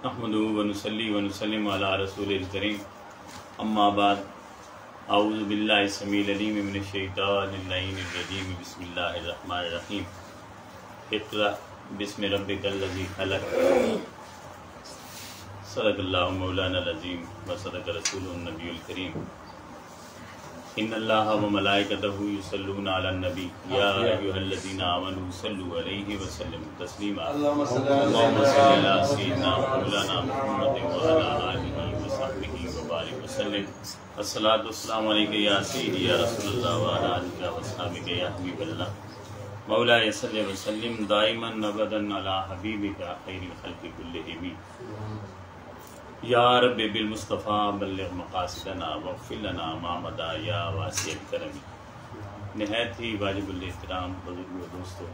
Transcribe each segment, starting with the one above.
نحمدہ ونصلی ونسلم علی رسول الکریم اما بعد اعوذ باللہ السمیع العلیم من الشیطان اللعین الرجیم بسم اللہ الرحمن الرحیم اقرأ بسم ربک الذی خلق صدق اللہ مولانا العظیم وصدق رسولہ النبی الکریم ان اللہ وملائکتہ یصلون علی النبی یا ایھا الذین آمنوا صلوا علیہ وسلم تسلیما اللہم صلی علی سیدنا مولانا محمد وعلی آلہ وصحبہ وبارک وسلم الصلاۃ والسلام علیک یا سیدی یا رسول اللہ وعلی آلہ وصحبہ یا حبیب اللہ مولانا صلی وسلم دائما ابدا علی حبیبک خیر الخلق کلہم یا رب بالمصطفیٰ بلغ مقاصدنا واغفر لنا ما مضى یا واسع الکرم۔ نہایت ہی واجب الاحترام بزرگ و دوستو،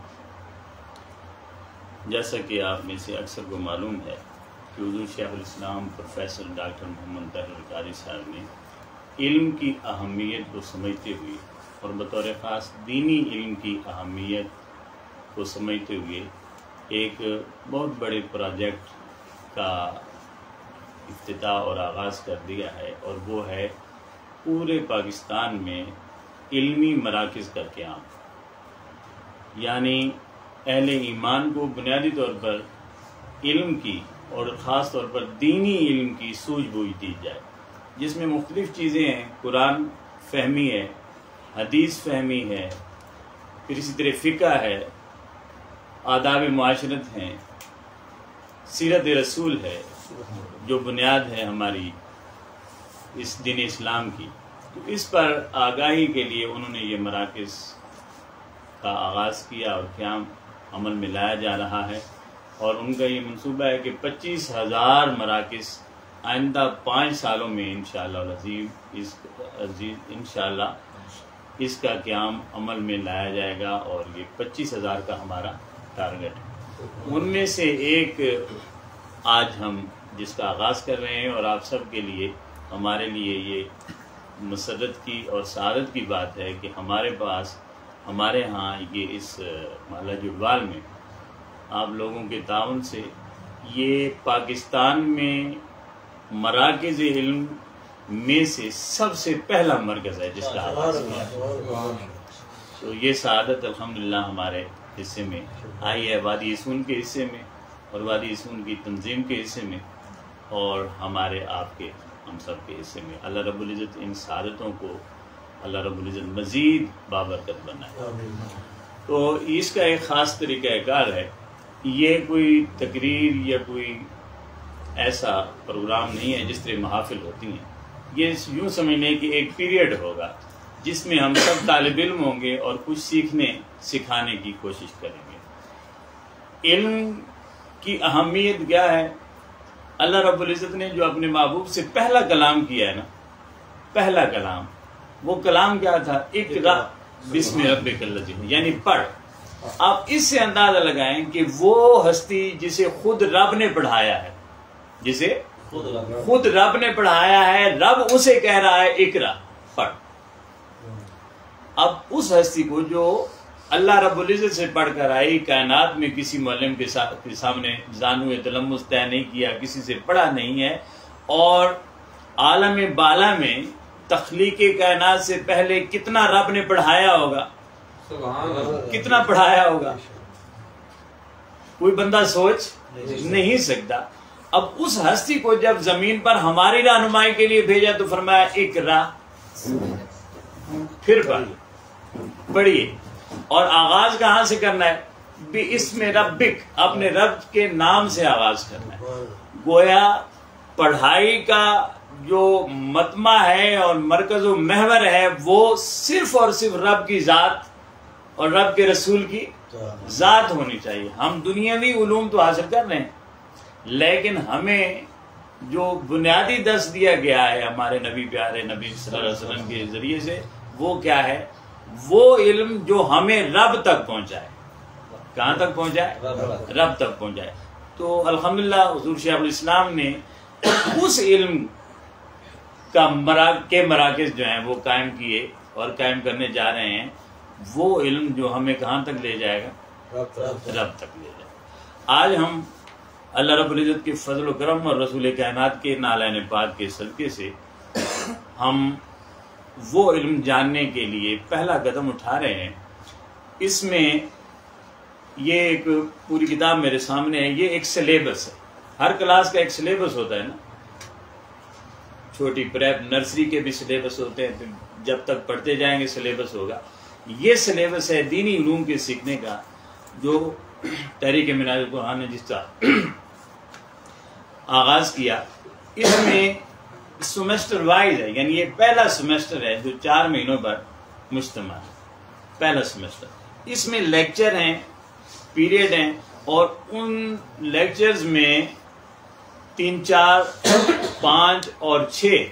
جیسا کہ آپ میں سے اکثر کو معلوم ہے کہ حضور شیخ الاسلام پروفیسر ڈاکٹر محمد طاہر القاری صاحب نے علم کی اہمیت کو سمجھتے ہوئے اور بطور خاص دینی علم کی اہمیت کو سمجھتے ہوئے ایک بہت بڑے پروجیکٹ کا افتتاح اور آغاز کر دیا ہے، اور وہ ہے پورے پاکستان میں علمی مراکز کا قیام، یعنی اہل ایمان کو بنیادی طور پر علم کی اور خاص طور پر دینی علم کی سوجھ بوجھ دی جائے، جس میں مختلف چیزیں ہیں، قرآن فہمی ہے، حدیث فہمی ہے، پھر اسی طرح فقہ ہے، آداب معاشرت ہیں، سیرت رسول ہے جو بنیاد ہے ہماری اس دین اسلام کی۔ تو اس پر آگاہی کے لیے انہوں نے یہ مراکز کا آغاز کیا اور قیام عمل میں لایا جا رہا ہے، اور ان کا یہ منصوبہ ہے کہ 25,000 مراکز آئندہ 5 سالوں میں انشاءاللہ العزیز انشاءاللہ اس کا قیام عمل میں لایا جائے گا، اور یہ 25,000 کا ہمارا ٹارگٹ ہے۔ ان میں سے ایک آج ہم جس کا آغاز کر رہے ہیں، اور آپ سب کے لیے ہمارے لیے یہ مسرت کی اور سعادت کی بات ہے کہ ہمارے ہاں یہ اس محلہ جڑوال میں آپ لوگوں کے تعاون سے یہ پاکستان میں مراکز علم میں سے سب سے پہلا مرکز ہے جس کا آغاز کیا ہے۔ تو یہ سعادت الحمدللہ ہمارے حصے میں آئی ہے، وادی اسون کے حصے میں اور وادی اسون کی تنظیم کے حصے میں، اور ہمارے آپ کے ہم سب کے حصے میں۔ اللہ رب العزت ان سعادتوں کو اللہ رب العزت مزید بابرکت بنائے۔ تو اس کا ایک خاص طریقہ کار ہے، یہ کوئی تقریر یا کوئی ایسا پروگرام نہیں ہے جس طرح محافل ہوتی ہیں، یہ یوں سمجھنے کہ ایک پیریڈ ہوگا جس میں ہم سب طالب علم ہوں گے اور کچھ سیکھنے سکھانے کی کوشش کریں گے۔ علم کی اہمیت کیا ہے؟ اللہ رب العزت نے جو اپنے محبوب سے پہلا کلام کیا ہے نا، پہلا کلام، وہ کلام کیا تھا؟ اقرأ بسم ربک الذی، یعنی پڑھ۔ آپ اس سے اندازہ لگائیں کہ وہ ہستی جسے خود رب نے پڑھایا ہے، جسے خود رب نے پڑھایا ہے، رب اسے کہہ رہا ہے اقرأ، پڑھ۔ اب اس ہستی کو جو اللہ رب العزت سے پڑھ کر آئی، کائنات میں کسی معلم کے سامنے زانو تلمس طے نہیں کیا، کسی سے پڑھا نہیں ہے، اور عالم بالا میں تخلیق کائنات سے پہلے کتنا رب نے پڑھایا ہوگا، کتنا پڑھایا ہوگا، کوئی بندہ سوچ نہیں سکتا۔ اب اس ہستی کو جب زمین پر ہماری رہنمائی کے لیے بھیجا تو فرمایا اقرأ، پھر پڑھیے، اور آغاز کہاں سے کرنا ہے؟ بِاسْمِ ربک، اپنے رب کے نام سے آغاز کرنا ہے۔ گویا پڑھائی کا جو متمع ہے اور مرکز و محور ہے وہ صرف اور صرف رب کی ذات اور رب کے رسول کی ذات ہونی چاہیے۔ ہم دنیاوی علوم تو حاصل کر رہے ہیں، لیکن ہمیں جو بنیادی درس دیا گیا ہے ہمارے نبی پیارے نبی صلی اللہ علیہ وسلم کے ذریعے سے، وہ کیا ہے؟ وہ علم جو ہمیں رب تک پہنچائے۔ کہاں تک پہنچائے؟ رب تک پہنچائے۔ تو الحمدللہ حضور شیخ الاسلام نے اس علم کا مراکز جو ہیں وہ قائم کیے اور قائم کرنے جا رہے ہیں۔ وہ علم جو ہمیں کہاں تک لے جائے گا؟ رب تک لے جائے گا۔ آج ہم اللہ رب العزت کے فضل و کرم اور رسول کائنات کے نالین پاک کے صدقے سے ہم وہ علم جاننے کے لیے پہلا قدم اٹھا رہے ہیں۔ اس میں یہ ایک پوری کتاب میرے سامنے ہے، یہ ایک سلیبس ہے، ہر کلاس کا ایک سلیبس ہوتا ہے نا، چھوٹی پریپ نرسری کے بھی سلیبس ہوتے ہیں، جب تک پڑھتے جائیں گے سلیبس ہوگا۔ یہ سلیبس ہے دینی علوم کے سیکھنے کا، جو تحریک منہاج القرآن نے جس کا آغاز کیا۔ اس میں سیمسٹر وائز ہے، یعنی یہ پہلا سیمسٹر ہے جو 4 مہینوں پر مشتمل ہے، پہلا سیمسٹر۔ اس میں لیکچر ہیں، پیریڈ ہیں، اور ان لیکچرز میں 3، 4، 5 اور 6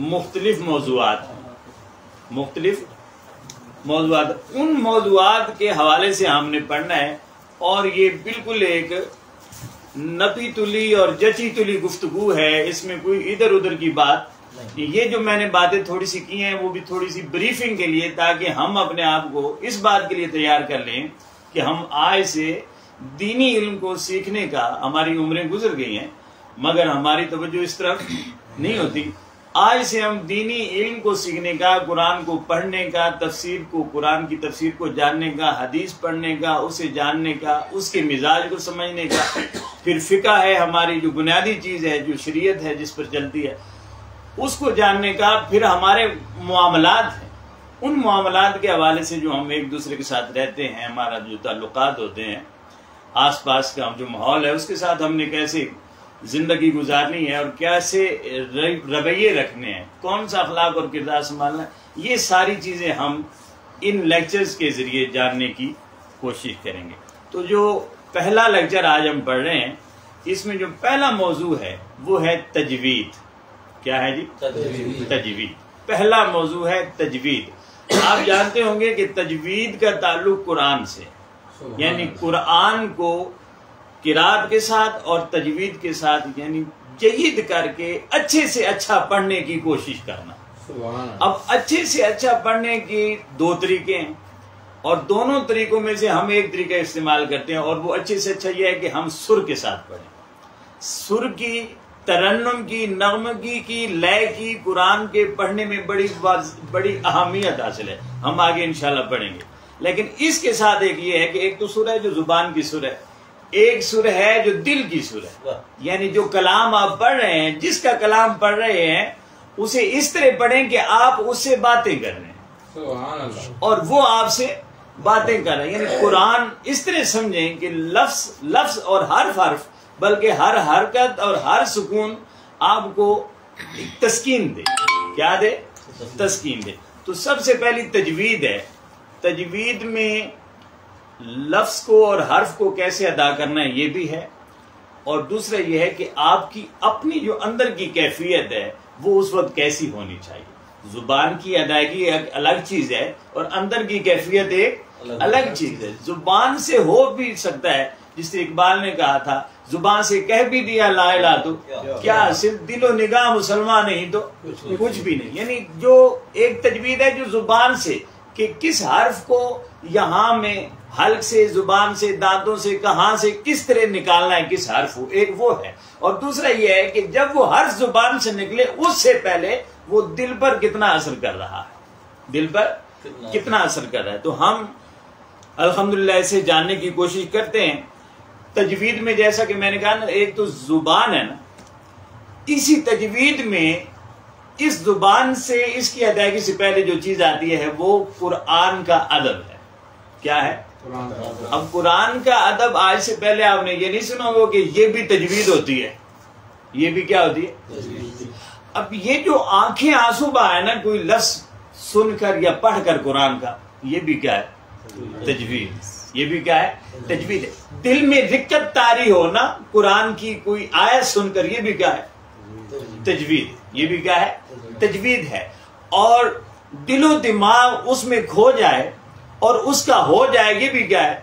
مختلف موضوعات ہیں، مختلف موضوعات۔ ان موضوعات کے حوالے سے ہم نے پڑھنا ہے، اور یہ بالکل ایک نپی تلی اور جچی تلی گفتگو ہے، اس میں کوئی ادھر ادھر کی بات۔ یہ جو میں نے باتیں تھوڑی سی کی ہیں وہ بھی تھوڑی سی بریفنگ کے لیے، تاکہ ہم اپنے آپ کو اس بات کے لیے تیار کر لیں کہ ہم آج سے دینی علم کو سیکھنے کا، ہماری عمریں گزر گئی ہیں مگر ہماری توجہ اس طرف نہیں ہوتی۔ آج سے ہم دینی علم کو سیکھنے کا، قرآن کو پڑھنے کا، تفسیر کو، قرآن کی تفسیر کو جاننے کا، حدیث پڑھنے کا، اسے جاننے کا، اس کے مزاج کو سمجھنے کا، پھر فقہ ہے ہماری جو بنیادی چیز ہے، جو شریعت ہے جس پر چلتی ہے، اس کو جاننے کا، پھر ہمارے معاملات ہیں، ان معاملات کے حوالے سے جو ہم ایک دوسرے کے ساتھ رہتے ہیں، ہمارا جو تعلقات ہوتے ہیں، آس پاس کا جو ماحول ہے اس کے ساتھ ہم نے کیسے زندگی گزارنی ہے اور کیسے رویے رکھنے ہیں، کون سا اخلاق اور کردار سنبھالنا ہے، یہ ساری چیزیں ہم ان لیکچرز کے ذریعے جاننے کی کوشش کریں گے۔ تو جو پہلا لیکچر آج ہم پڑھ رہے ہیں، اس میں جو پہلا موضوع ہے وہ ہے تجوید۔ کیا ہے جی؟ تجوید۔ پہلا موضوع ہے تجوید۔ آپ جانتے ہوں گے کہ تجوید کا تعلق قرآن سے، یعنی قرآن کو قرات کے ساتھ اور تجوید کے ساتھ، یعنی جید کر کے اچھے سے اچھا پڑھنے کی کوشش کرنا۔ اب اچھے سے اچھا پڑھنے کی 2 طریقے ہیں، اور دونوں طریقوں میں سے ہم ایک طریقہ استعمال کرتے ہیں، اور وہ اچھے سے اچھا یہ ہے کہ ہم سر کے ساتھ پڑھیں۔ سر کی، ترنم کی، نغمگی کی، لے کی قرآن کے پڑھنے میں بڑی اہمیت حاصل ہے، ہم آگے انشاءاللہ پڑھیں گے۔ لیکن اس کے ساتھ ایک یہ ہے کہ ایک تو سر ہے جو زبان کی سر ہے، ایک سر ہے جو دل کی سر ہے، یعنی جو کلام آپ پڑھ رہے ہیں، جس کا کلام پڑھ رہے ہیں، اسے اس طرح پڑھیں کہ آپ اس سے باتیں کر رہے ہیں اور وہ آپ سے باتیں کر رہے ہیں، یعنی قرآن اس طرح سمجھیں کہ لفظ اور حرف بلکہ ہر حرکت اور ہر سکون آپ کو تسکین دے۔ کیا دے؟ تسکین دے۔ تو سب سے پہلی تجوید ہے۔ تجوید میں لفظ کو اور حرف کو کیسے ادا کرنا ہے یہ بھی ہے، اور دوسرا یہ ہے کہ آپ کی اپنی جو اندر کی کیفیت ہے وہ اس وقت کیسی ہونی چاہیے۔ زبان کی ادائیگی ایک الگ چیز ہے اور اندر کی کیفیت ایک الگ چیز ہے۔ زبان سے ہو بھی سکتا ہے، جس سے اقبال نے کہا تھا، زبان سے کہہ بھی دیا لا الہ تو کیا، صرف دل و نگاہ مسلمان نہیں تو کچھ بھی نہیں۔ یعنی جو ایک تجوید ہے جو زبان سے، کہ کس حرف کو یہاں میں حلق سے، زبان سے، دانتوں سے، کہاں سے کس طرح نکالنا ہے، کس حرف کو، ایک وہ ہے، اور دوسرا یہ ہے کہ جب وہ حرف زبان سے نکلے اس سے پہلے وہ دل پر کتنا اثر کر رہا ہے، دل پر کتنا اثر کر رہا ہے۔ تو ہم الحمدللہ اسے جاننے کی کوشش کرتے ہیں۔ تجوید میں جیسا کہ میں نے کہا نا، ایک تو زبان ہے نا، اسی تجوید میں اس زبان سے، اس کی ادائیگی سے پہلے جو چیز آتی ہے وہ قرآن کا ادب ہے۔ کیا ہے؟ اب قرآن کا ادب، آج سے پہلے آپ نے یہ نہیں سنا ہوگا کہ یہ بھی تجوید ہوتی ہے، یہ بھی کیا ہوتی ہے؟ اب یہ جو آنکھیں آنسو بہا ہے نا کوئی لفظ سن کر یا پڑھ کر قرآن کا، یہ بھی کیا ہے؟ تجوید۔ یہ بھی کیا ہے؟ تجوید ہے۔ دل میں رقت طاری ہو نا قرآن کی کوئی آیت سن کر، یہ بھی کیا ہے؟ تجوید۔ یہ بھی کیا ہے؟ تجوید ہے۔ اور دل و دماغ اس میں کھو جائے اور اس کا ہو جائے، یہ بھی کیا ہے؟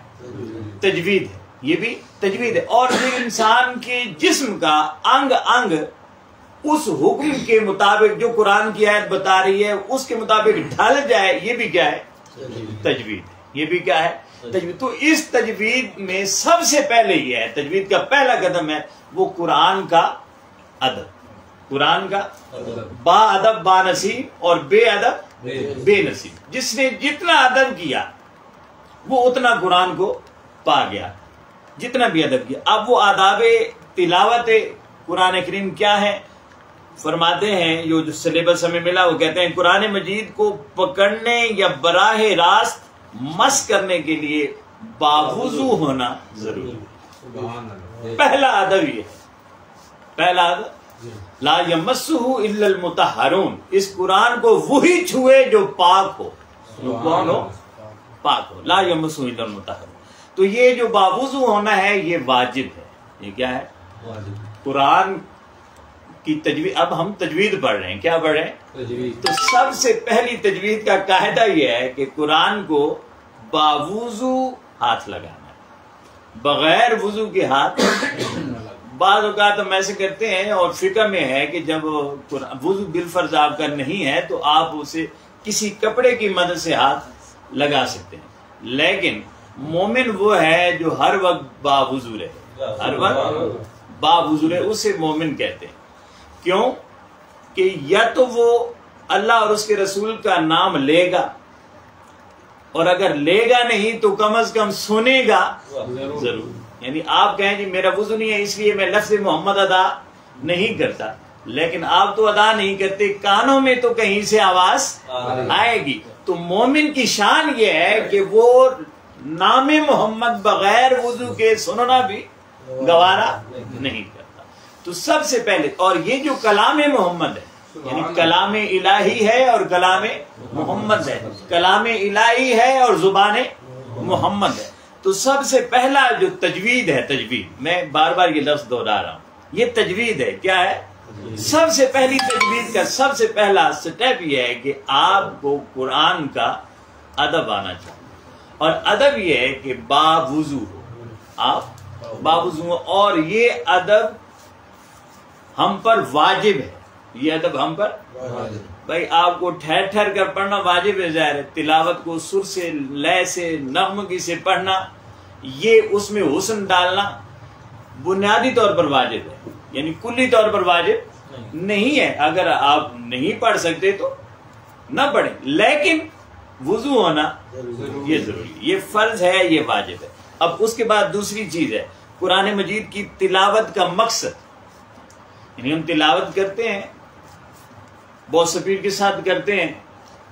تجوید ہے۔ یہ بھی تجوید ہے۔ اور پھر انسان کے جسم کا انگ انگ اس حکم کے مطابق جو قرآن کی آیت بتا رہی ہے اس کے مطابق ڈھل جائے، یہ بھی کیا ہے؟ تجوید۔ یہ بھی کیا ہے؟ تجوید. تو اس تجوید میں سب سے پہلے یہ ہے، تجوید کا پہلا قدم ہے وہ قرآن کا ادب. قرآن کا با ادب با نصیب اور بے ادب بے نصیب. جس نے جتنا ادب کیا وہ اتنا قرآن کو پا گیا، جتنا بھی ادب کیا. اب وہ آداب تلاوت قرآن کریم کیا ہے؟ فرماتے ہیں جو سلیبس ہمیں ملا، وہ کہتے ہیں قرآن مجید کو پکڑنے یا براہ راست مس کرنے کے لیے باوضو ہونا ضروری ہے. پہلا ادب یہ ہے، پہلا ادب لا یمسہ الا المطہرون. اس قرآن کو وہی چھوئے جو پاک ہو. جو کون ہو؟ پاک ہو. لا یمسہ الا المطہرون. تو یہ جو باوضو ہونا ہے یہ واجب ہے. یہ کیا ہے؟ قرآن کی تجوید. اب ہم تجوید پڑھ رہے ہیں، کیا پڑھ رہے ہیں؟ تو سب سے پہلی تجوید کا قاعدہ یہ ہے کہ قرآن کو باوضو ہاتھ لگانا ہے، بغیر وضو کے ہاتھ. بعض اوقات ہم ایسے کرتے ہیں اور فقہ میں ہے کہ جب وضو بالفرض آپ کا نہیں ہے تو آپ اسے کسی کپڑے کی مدد سے ہاتھ لگا سکتے ہیں. لیکن مومن وہ ہے جو ہر وقت باوضو رہے، ہر وقت باوضو رہے، اسے مومن کہتے ہیں. کیوں کہ یا تو وہ اللہ اور اس کے رسول کا نام لے گا، اور اگر لے گا نہیں تو کم از کم سنے گا ضرور. یعنی آپ کہیں جی میرا وضو نہیں ہے اس لیے میں لفظ محمد ادا نہیں کرتا، لیکن آپ تو ادا نہیں کرتے، کانوں میں تو کہیں سے آواز آئے گی. تو مومن کی شان یہ ہے کہ وہ نام محمد بغیر وضو کے سننا بھی گوارا نہیں کرتا. تو سب سے پہلے، اور یہ جو کلام محمد ہے یعنی کلام الہی ہے اور کلام محمد ہے، کلام الہی ہے اور زبان محمد ہے. تو سب سے پہلا جو تجوید ہے، تجوید میں بار بار یہ لفظ دوہرا رہا ہوں، یہ تجوید ہے. کیا ہے؟ سب سے پہلی تجوید کا سب سے پہلا سٹیپ یہ ہے کہ آپ کو قرآن کا ادب آنا چاہیے. اور ادب یہ ہے کہ باوضو ہو، آپ باوضو ہو. اور یہ ادب ہم پر واجب ہے. یہ ادب ہم پر بھائی آپ کو ٹھہر ٹھہر کر پڑھنا واجب ہے. ظاہر ہے تلاوت کو سر سے، لے سے، نغمگی سے پڑھنا، یہ اس میں حسن ڈالنا بنیادی طور پر واجب ہے، یعنی کلی طور پر واجب نہیں ہے. اگر آپ نہیں پڑھ سکتے تو نہ پڑھیں، لیکن وضو ہونا یہ ضروری، یہ فرض ہے، یہ واجب ہے. اب اس کے بعد دوسری چیز ہے قرآن مجید کی تلاوت کا مقصد. یعنی ہم تلاوت کرتے ہیں، بہت سپیڈ کے ساتھ کرتے ہیں،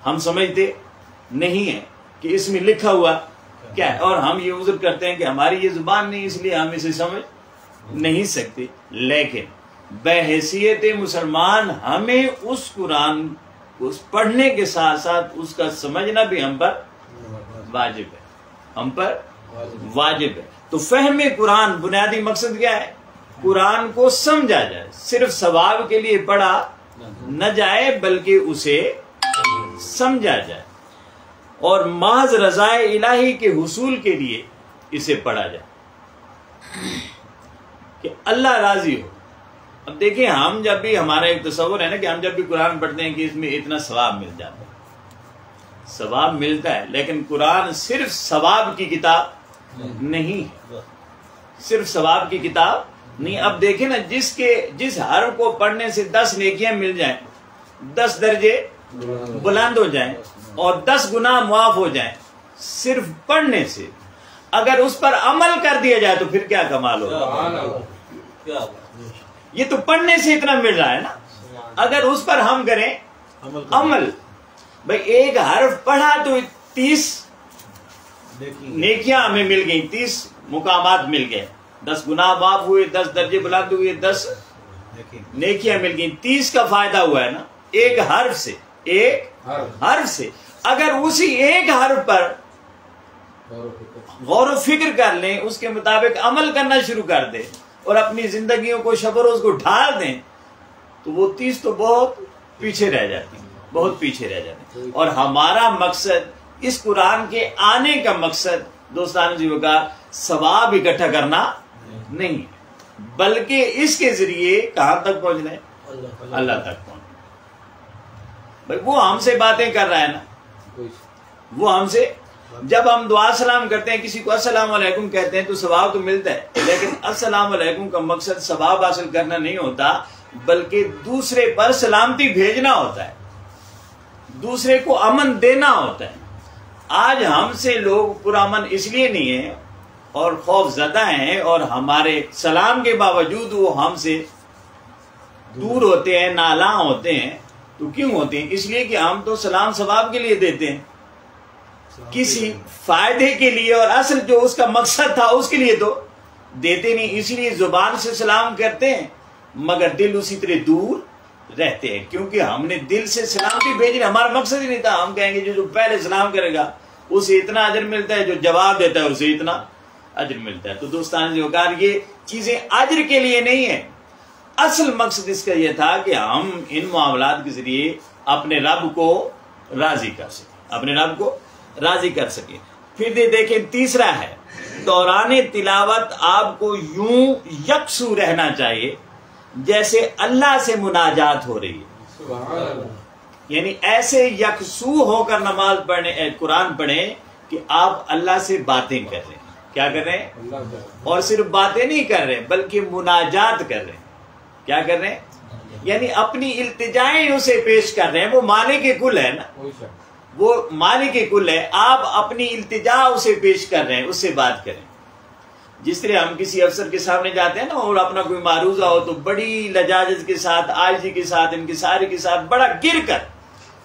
ہم سمجھتے نہیں ہیں کہ اس میں لکھا ہوا کیا ہے، اور ہم یہ عذر کرتے ہیں کہ ہماری یہ زبان نہیں اس لیے ہم اسے سمجھ نہیں سکتے. لیکن بحیثیت مسلمان ہمیں اس قرآن کو پڑھنے کے ساتھ ساتھ اس کا سمجھنا بھی ہم پر واجب ہے، ہم پر واجب ہے. تو فہم قرآن بنیادی مقصد کیا ہے؟ قرآن کو سمجھا جائے، صرف ثواب کے لیے پڑھا نہ جائے بلکہ اسے سمجھا جائے، اور محض رضا الہی کے حصول کے لیے اسے پڑھا جائے کہ اللہ راضی ہو. اب دیکھیں ہم جب بھی، ہمارا ایک تصور ہے نا کہ ہم جب بھی قرآن پڑھتے ہیں کہ اس میں اتنا ثواب مل جاتا ہے، ثواب ملتا ہے، لیکن قرآن صرف ثواب کی کتاب نہیں ہے، صرف ثواب کی کتاب نہیں. اب دیکھیں نا جس حرف کو پڑھنے سے 10 نیکیاں مل جائیں، 10 درجے بلند ہو جائیں اور 10 گناہ معاف ہو جائیں صرف پڑھنے سے، اگر اس پر عمل کر دیا جائے تو پھر کیا کمال ہوگا. یہ تو پڑھنے سے اتنا مل رہا ہے نا، اگر اس پر ہم کریں عمل. بھائی ایک حرف پڑھا تو 30 نیکیاں ہمیں مل گئی، 30 مقامات مل گئے، 10 گناہ معاف ہوئے، 10 درجے بلند ہوئے، 10 نیکیاں مل گئی، 30 کا فائدہ ہوا ہے نا ایک حرف سے. ایک حرف سے اگر اسی ایک حرف پر غور و فکر کر لیں، اس کے مطابق عمل کرنا شروع کر دیں اور اپنی زندگیوں کو شب و روز کو ڈھال دیں تو وہ 30 تو بہت پیچھے رہ جاتی ہیں، بہت پیچھے رہ جاتی ہیں. اور ہمارا مقصد، اس قرآن کے آنے کا مقصد دوستان جی وقار ثواب اکٹھا کرنا نہیں، بلکہ اس کے ذریعے کہاں تک پہنچنا ہے؟ اللہ تک پہنچنا. بھائی وہ ہم سے باتیں کر رہا ہے نا، وہ ہم سے جب ہم دعا سلام کرتے ہیں کسی کو السلام علیکم کہتے ہیں تو ثواب تو ملتا ہے، لیکن السلام علیکم کا مقصد ثواب حاصل کرنا نہیں ہوتا، بلکہ دوسرے پر سلامتی بھیجنا ہوتا ہے، دوسرے کو امن دینا ہوتا ہے۔ آج ہم سے لوگ پرامن اس لیے نہیں ہیں اور خوف زدہ ہیں، اور ہمارے سلام کے باوجود وہ ہم سے دور ہوتے ہیں، نالاں ہوتے ہیں۔ تو کیوں ہوتے ہیں؟ اس لیے کہ ہم تو سلام ثواب کے لیے دیتے ہیں، کسی فائدے کے لیے، اور اصل جو اس کا مقصد تھا اس کے لیے تو دیتے نہیں۔ اس لیے زبان سے سلام کرتے ہیں مگر دل اسی طرح دور رہتے ہیں، کیونکہ ہم نے دل سے سلامتی بھیجی، ہمارا مقصد ہی نہیں تھا۔ ہم کہیں گے جو پہلے سلام کرے گا اسے اتنا اجر ملتا ہے، جو جواب دیتا ہے اسے اتنا اجر ملتا ہے۔ تو دوستان وقار، یہ چیزیں اجر کے لیے نہیں ہیں، اصل مقصد اس کا یہ تھا کہ ہم ان معاملات کے ذریعے اپنے رب کو راضی کر سکیں، اپنے رب کو راضی کر سکیں۔ پھر دیکھیں تیسرا ہے، دوران تلاوت آپ کو یوں یکسو رہنا چاہیے جیسے اللہ سے مناجات ہو رہی ہے، یعنی ایسے یکسو ہو کر نماز پڑھیں، قرآن پڑھیں کہ آپ اللہ سے باتیں کر رہے ہیں۔ کیا کر رہے ہیں؟ اور صرف باتیں نہیں کر رہے بلکہ مناجات کر رہے ہیں۔ کیا کر رہے ہیں؟ یعنی اپنی التجائیں اسے پیش کر رہے ہیں۔ وہ مالک کل ہے نا، وہ مالک کل ہے، آپ اپنی التجا اسے پیش کر رہے ہیں، اس سے بات کریں۔ جس طرح ہم کسی افسر کے سامنے جاتے ہیں نا اور اپنا کوئی معروضہ ہو تو بڑی لجاجت کے ساتھ، عاجزی کے ساتھ، انکساری کے ساتھ، بڑا گر کر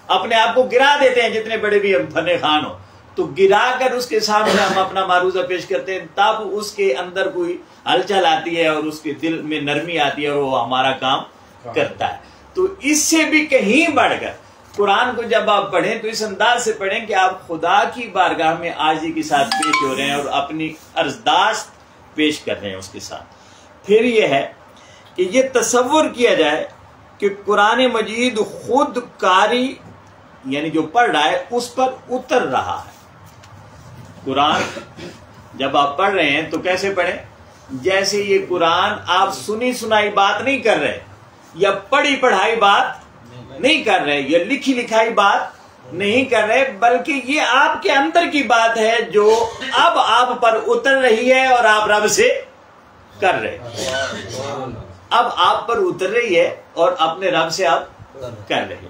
اپنے آپ کو گرا دیتے ہیں، جتنے بڑے بھی ہم فن خان ہو تو گرا کر اس کے سامنے ہم اپنا معروضہ پیش کرتے ہیں، تب اس کے اندر کوئی ہلچل آتی ہے اور اس کے دل میں نرمی آتی ہے اور وہ ہمارا کام کرتا ہے۔ تو اس سے بھی کہیں بڑھ کر قرآن کو جب آپ پڑھیں تو اس انداز سے پڑھیں کہ آپ خدا کی بارگاہ میں عاجزی کے ساتھ پیش ہو رہے ہیں اور اپنی عرضداشت پیش کر رہے ہیں اس کے ساتھ۔ پھر یہ ہے کہ یہ تصور کیا جائے کہ قرآن مجید خود قاری یعنی جو پڑھ رہا ہے اس پر اتر رہا ہے۔ قرآن جب آپ پڑھ رہے ہیں تو کیسے پڑھیں؟ جیسے یہ قرآن آپ سنی سنائی بات نہیں کر رہے، یا پڑھی پڑھائی بات نہیں کر رہے، یا لکھی لکھائی بات نہیں کر رہے، بلکہ یہ آپ کے اندر کی بات ہے جو اب آپ پر اتر رہی ہے اور آپ رب سے کر رہے، اب آپ پر اتر رہی ہے اور اپنے رب سے آپ کر رہے۔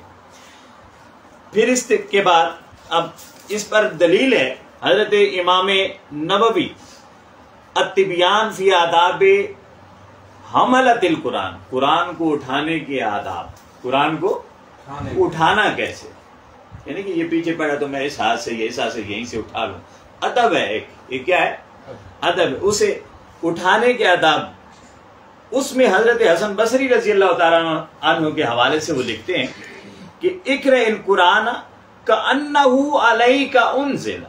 پھر اس کے بعد اب اس پر دلیل ہے حضرت امام نووی التبیان فی آداب حملۃ القرآن، قرآن کو اٹھانے کے آداب، قرآن کو اٹھانا کیسے، یعنی کہ یہ پیچھے پڑا تو میں اس ہاتھ سے اس ہاتھ سے یہیں سے اٹھا لوں، ادب ہے ایک، یہ کیا ہے؟ ادب۔ اسے اٹھانے کے آداب، اس میں حضرت حسن بصری رضی اللہ تعالیٰ عنہ کے حوالے سے وہ لکھتے ہیں کہ اقرأ القرآن کأنہ علیک انزل،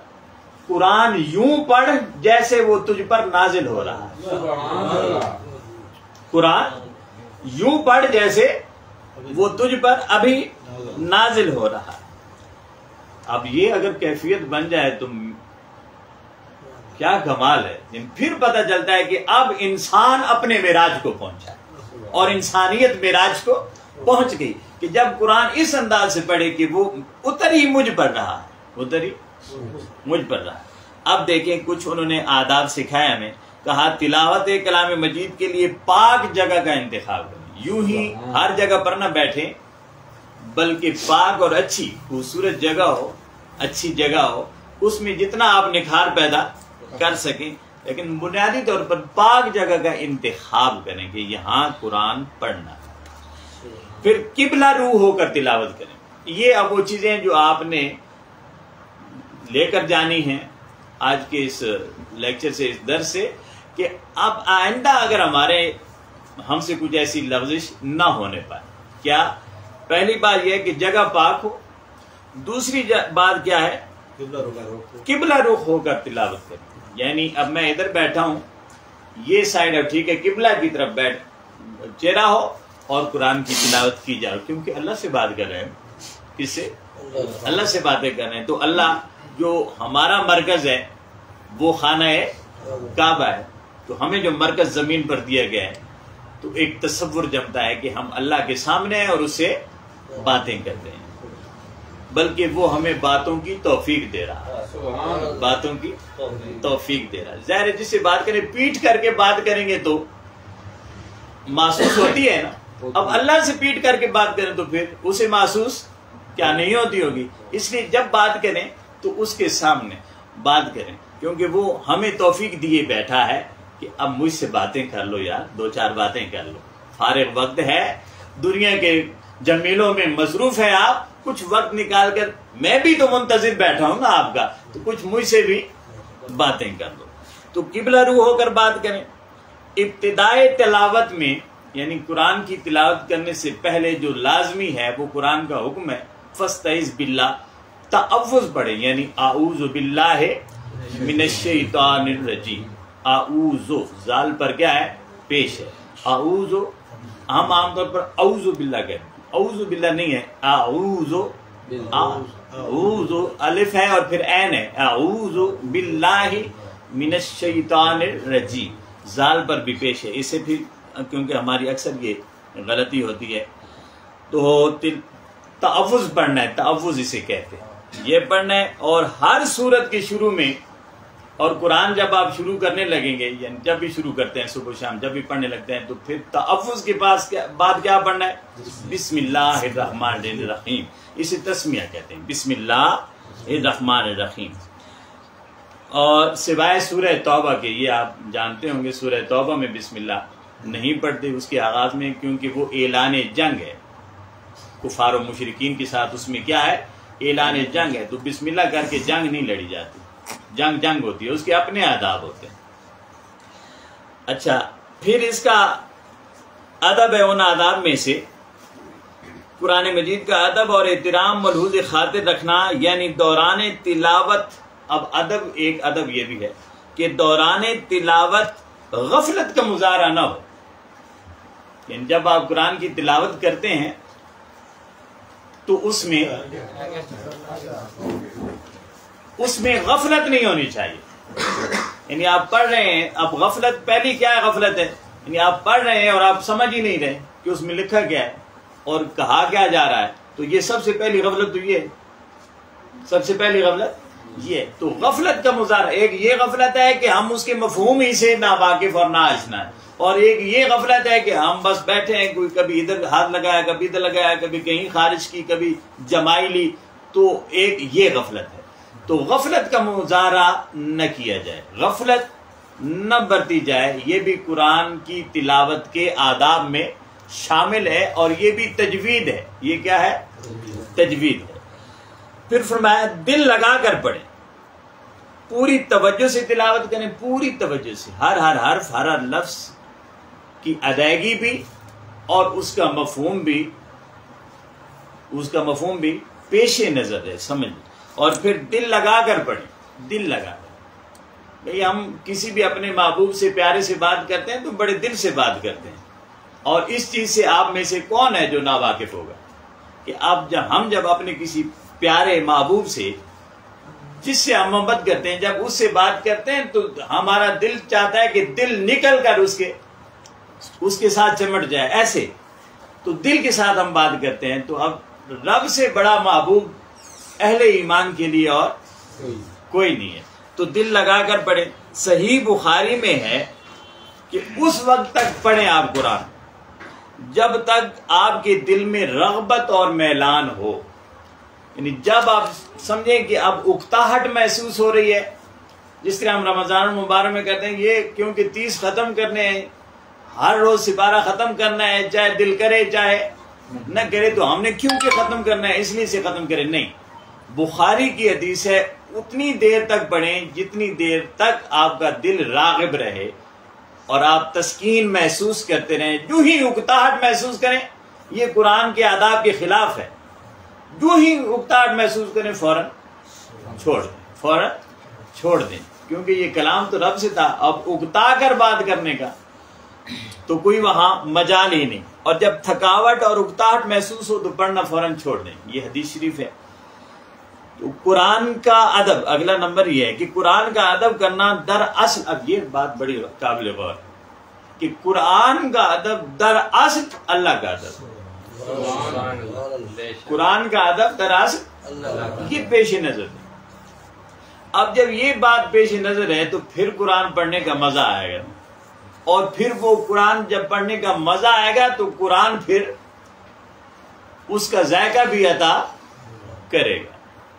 قرآن یوں پڑھ جیسے وہ تجھ پر نازل ہو رہا ہے، قرآن یوں پڑھ جیسے وہ تجھ پر ابھی نازل ہو رہا ہے۔ اب یہ اگر کیفیت بن جائے تو کیا کمال ہے۔ پھر پتہ چلتا ہے کہ اب انسان اپنے معراج کو پہنچا ہے اور انسانیت معراج کو پہنچ گئی، کہ جب قرآن اس انداز سے پڑھے کہ وہ اتر ہی مجھ پر رہا ہے، اتر ہی مجھ پر رہا ہے۔ اب دیکھیں کچھ انہوں نے آداب سکھایا ہمیں، کہا تلاوت کلام مجید کے لیے پاک جگہ کا انتخاب کریں، یوں ہی ہر جگہ پر نہ بیٹھیں بلکہ پاک اور اچھی خوبصورت جگہ ہو، اچھی جگہ ہو، اس میں جتنا آپ نکھار پیدا کر سکیں، لیکن بنیادی طور پر پاک جگہ کا انتخاب کریں کہ یہاں قرآن پڑھنا ہے۔ پھر قبلہ روح ہو کر تلاوت کریں۔ یہ اب وہ چیزیں جو آپ نے لے کر جانی ہیں آج کے اس لیکچر سے، اس درس سے، کہ اب آئندہ اگر ہم سے کچھ ایسی لفظش نہ ہونے پائے۔ کیا؟ پہلی بات یہ ہے کہ جگہ پاک ہو، دوسری بات کیا ہے؟ قبلہ رخ ہو کر تلاوت کریں۔ یعنی اب میں ادھر بیٹھا ہوں، یہ سائڈ اب ٹھیک ہے، قبلہ کی طرف چہرہ ہو اور قرآن کی تلاوت کی جائے، کیونکہ اللہ سے بات کر رہے ہیں۔ کس سے؟ اللہ سے باتیں کر رہے ہیں۔ تو اللہ جو ہمارا مرکز ہے وہ خانہ کعبہ ہے، تو ہمیں جو مرکز زمین پر دیا گیا ہے تو ایک تصور جمتا ہے کہ ہم اللہ کے سامنے ہیں اور اس سے باتیں کرتے ہیں۔ بلکہ وہ ہمیں باتوں کی توفیق دے رہا ہے، باتوں کی توفیق دے رہا ہے۔ ظاہر ہے جس سے بات کریں پیٹ کر کے بات کریں گے تو محسوس ہوتی ہے نا، اب اللہ سے پیٹ کر کے بات کریں تو پھر اسے محسوس کیا نہیں ہوتی ہوگی۔ اس لیے جب بات کریں تو اس کے سامنے بات کریں، کیونکہ وہ ہمیں توفیق دیے بیٹھا ہے کہ اب مجھ سے باتیں کر لو یار، دو چار باتیں کر لو، فارغ وقت ہے، دنیا کے جمیلوں میں مصروف ہے آپ، کچھ وقت نکال کر، میں بھی تو منتظر بیٹھا ہوں نا آپ کا، تو کچھ مجھ سے بھی باتیں کر لو۔ تو قبلہ رو ہو کر بات کریں۔ ابتدائے تلاوت میں یعنی قرآن کی تلاوت کرنے سے پہلے جو لازمی ہے وہ قرآن کا حکم ہے فاستعذ باللہ، تعوذ پڑھیں، یعنی اعوذ باللہ من الشیطان الرجیم۔ اعوذ زال پر کیا ہے؟ پیش ہے۔ اعوذ ہم عام طور پر اعوذ باللہ کہتے ہیں، اعوذ باللہ نہیں ہے، اعوذ، اعوذ الف ہے اور پھر عین ہے، اعوذ باللہ من الشیطان الرجیم، زال پر بھی پیش ہے۔ اسے پھر کیونکہ ہماری اکثر یہ غلطی ہوتی ہے تو تعوذ پڑھنا ہے، تعوذ اسے کہتے ہیں، یہ پڑھنا ہے۔ اور ہر سورت کے شروع میں، اور قرآن جب آپ شروع کرنے لگیں گے، یعنی جب بھی شروع کرتے ہیں صبح شام جب بھی پڑھنے لگتے ہیں، تو پھر تعوذ کے پاس بعد کیا پڑھنا ہے؟ بسم اللہ الرحمن الرحیم، اسے تسمیہ کہتے ہیں، بسم اللہ الرحمن الرحیم۔ اور سوائے سورہ توبہ کے، یہ آپ جانتے ہوں گے سورہ توبہ میں بسم اللہ نہیں پڑھتے اس کے آغاز میں، کیونکہ وہ اعلان جنگ ہے کفار و مشرکین کے ساتھ، اس میں کیا ہے؟ اعلان جنگ ہے، تو بسم اللہ کر کے جنگ نہیں لڑی جاتی، جنگ ہوتی ہے، اس کے اپنے آداب ہوتے ہیں۔ اچھا، پھر اس کا ادب ہے، ان آداب میں سے قرآن مجید کا ادب اور احترام ملحوظ خاطر رکھنا، یعنی دوران تلاوت، اب ادب، ایک ادب یہ بھی ہے کہ دوران تلاوت غفلت کا مظاہرہ نہ ہو، یعنی جب آپ قرآن کی تلاوت کرتے ہیں تو اس میں غفلت نہیں ہونی چاہیے، یعنی آپ پڑھ رہے ہیں، اب غفلت پہلی کیا ہے؟ غفلت ہے، یعنی آپ پڑھ رہے ہیں اور آپ سمجھ ہی نہیں رہے کہ اس میں لکھا کیا ہے اور کہا کیا جا رہا ہے، تو یہ سب سے پہلی غفلت تو یہ ہے، سب سے پہلی غفلت یہ۔ تو غفلت کا مظاہرہ، ایک یہ غفلت ہے کہ ہم اس کے مفہوم ہی سے ناواقف اور ناآشنا ہے، اور ایک یہ غفلت ہے کہ ہم بس بیٹھے ہیں، کوئی کبھی ادھر ہاتھ لگایا، کبھی ادھر لگایا، کبھی کہیں خارج کی، کبھی جمائی لی، تو ایک یہ غفلت ہے۔ تو غفلت کا مظاہرہ نہ کیا جائے، غفلت نہ برتی جائے، یہ بھی قرآن کی تلاوت کے آداب میں شامل ہے، اور یہ بھی تجوید ہے۔ یہ کیا ہے؟ تجوید ہے۔ پھر فرمایا دل لگا کر پڑھیں، پوری توجہ سے تلاوت کریں، پوری توجہ سے، ہر حرف، ہر لفظ کی ادائیگی بھی اور اس کا مفہوم بھی پیش نظر ہے، سمجھ۔ اور پھر دل لگا کر پڑھیں، دل لگا کر۔ بھئی ہم کسی بھی اپنے محبوب سے، پیارے سے بات کرتے ہیں تو بڑے دل سے بات کرتے ہیں، اور اس چیز سے آپ میں سے کون ہے جو ناواقف ہوگا کہ ہم جب اپنے کسی پیارے محبوب سے، جس سے ہم محبت کرتے ہیں، جب اس سے بات کرتے ہیں تو ہمارا دل چاہتا ہے کہ دل نکل کر اس کے ساتھ چمٹ جائے، ایسے تو دل کے ساتھ ہم بات کرتے ہیں۔ تو اب رب سے بڑا محبوب اہل ایمان کے لیے اور کوئی نہیں ہے، تو دل لگا کر پڑھیں۔ صحیح بخاری میں ہے کہ اس وقت تک پڑھیں آپ قرآن جب تک آپ کے دل میں رغبت اور میلان ہو، یعنی جب آپ سمجھیں کہ اب اکتاہٹ محسوس ہو رہی ہے، جس طرح ہم رمضان المبارک میں کہتے ہیں یہ کیونکہ 30 ختم کرنے ہیں، ہر روز سپارہ ختم کرنا ہے، چاہے دل کرے چاہے نہ کرے، تو ہم نے کیوں کہ ختم کرنا ہے اس لیے سے ختم کرے، نہیں۔ بخاری کی حدیث ہے اتنی دیر تک پڑھیں جتنی دیر تک آپ کا دل راغب رہے اور آپ تسکین محسوس کرتے رہیں۔ جو ہی اکتاہٹ محسوس کریں، یہ قرآن کے آداب کے خلاف ہے، جو ہی اکتاہٹ محسوس کریں فوراً چھوڑ دیں، کیونکہ یہ کلام تو رب سے تھا، اب اکتا کر بات کرنے کا تو کوئی وہاں مجال ہی نہیں، اور جب تھکاوٹ اور اکتاہٹ محسوس ہو تو پڑھنا فوراً چھوڑ دیں، یہ حدیث شریف ہے۔ تو قرآن کا ادب، اگلا نمبر یہ ہے کہ قرآن کا ادب کرنا دراصل، اب یہ بات بڑی قابل غور کہ قرآن کا ادب دراصل اللہ کا ادب، قرآن کا ادب دراصل یہ پیش نظر ہے۔ اب جب یہ بات پیش نظر ہے تو پھر قرآن پڑھنے کا مزہ آئے گا، اور پھر وہ قرآن جب پڑھنے کا مزہ آئے گا تو قرآن پھر اس کا ذائقہ بھی عطا کرے گا،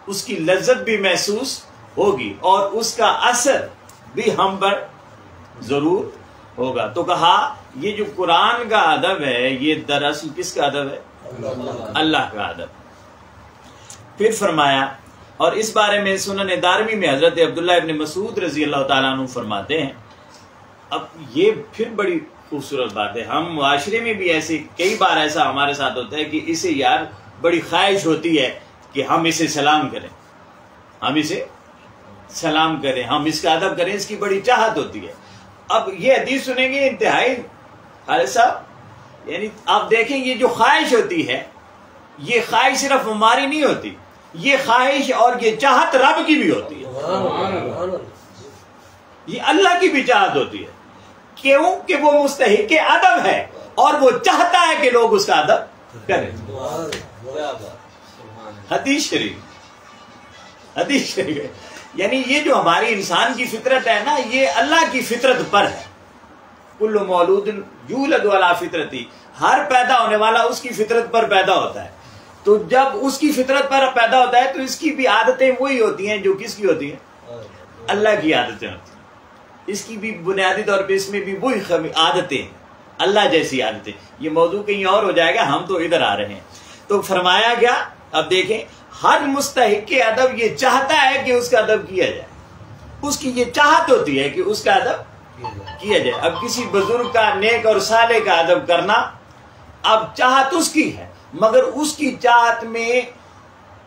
اس کی لذت بھی محسوس ہوگی، اور اس کا اثر بھی ہم پر ضرور ہوگا۔ تو کہا یہ جو قرآن کا ادب ہے یہ دراصل کس کا ادب ہے؟ اللہ کا ادب۔ پھر فرمایا، اور اس بارے میں سنن دارمی میں حضرت عبداللہ ابن مسعود رضی اللہ تعالیٰ عنہ فرماتے ہیں، اب یہ پھر بڑی خوبصورت بات ہے، ہم معاشرے میں بھی ایسے کئی بار ایسا ہمارے ساتھ ہوتا ہے کہ اسے یار بڑی خواہش ہوتی ہے کہ ہم اسے سلام کریں، ہم اسے سلام کریں، ہم اس کا ادب کریں، اس کی بڑی چاہت ہوتی ہے۔ اب یہ حدیث سنیں گے انتہائی خالد صاحب، یعنی آپ دیکھیں یہ جو خواہش ہوتی ہے یہ خواہش صرف ہماری نہیں ہوتی، یہ خواہش اور یہ چاہت رب کی بھی ہوتی ہے، یہ اللہ کی بھی چاہت ہوتی ہے، کیوں کہ وہ مستحق ادب ہے اور وہ چاہتا ہے کہ لوگ اس کا ادب کریں۔ حدیث شریف یعنی یہ جو ہماری انسان کی فطرت ہے نا، یہ اللہ کی فطرت پر ہے۔ کل مولود یولد علی فطرتی، ہر پیدا ہونے والا اس کی فطرت پر پیدا ہوتا ہے، تو جب اس کی فطرت پر پیدا ہوتا ہے تو اس کی بھی عادتیں وہی ہوتی ہیں جو کس کی ہوتی ہیں؟ اللہ کی عادتیں ہوتی ہیں، اس کی بھی بنیادی طور پہ اس میں بھی وہی عادتیں، اللہ جیسی عادتیں۔ یہ موضوع کہیں اور ہو جائے گا، ہم تو ادھر آ رہے ہیں۔ تو فرمایا گیا، اب دیکھیں ہر مستحق ادب یہ چاہتا ہے کہ اس کا ادب کیا جائے، اس کی یہ چاہت ہوتی ہے کہ اس کا ادب کیا جائے۔ اب کسی بزرگ کا، نیک اور صالح کا ادب کرنا اب چاہت اس کی ہے، مگر اس کی چاہت میں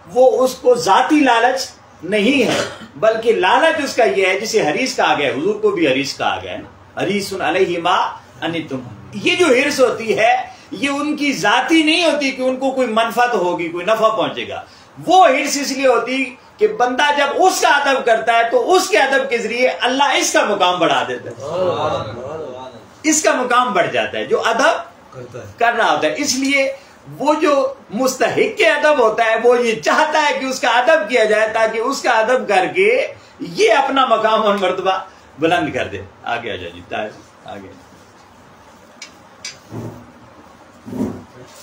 وہ اس کو ذاتی لالچ نہیں ہے، بلکہ لالچ اس کا یہ ہے جسے حریص کہا گیا، حضور کو بھی حریص کہا گیا ہے نا، حریص علیہ ما انتم۔ یہ جو حرص ہوتی ہے یہ ان کی ذاتی نہیں ہوتی کہ ان کو کوئی منفعت ہوگی، کوئی نفع پہنچے گا، وہ حرص اس لیے ہوتی کہ بندہ جب اس کا ادب کرتا ہے تو اس کے ادب کے ذریعے اللہ اس کا مقام بڑھا دیتا ہے، اس کا مقام بڑھ جاتا ہے جو ادب کر رہا ہوتا ہے۔ اس لیے وہ جو مستحق کے ادب ہوتا ہے وہ یہ چاہتا ہے کہ اس کا ادب کیا جائے تاکہ اس کا ادب کر کے یہ اپنا مقام اور مرتبہ بلند کر دے۔ آگے آ جائے جی، آگے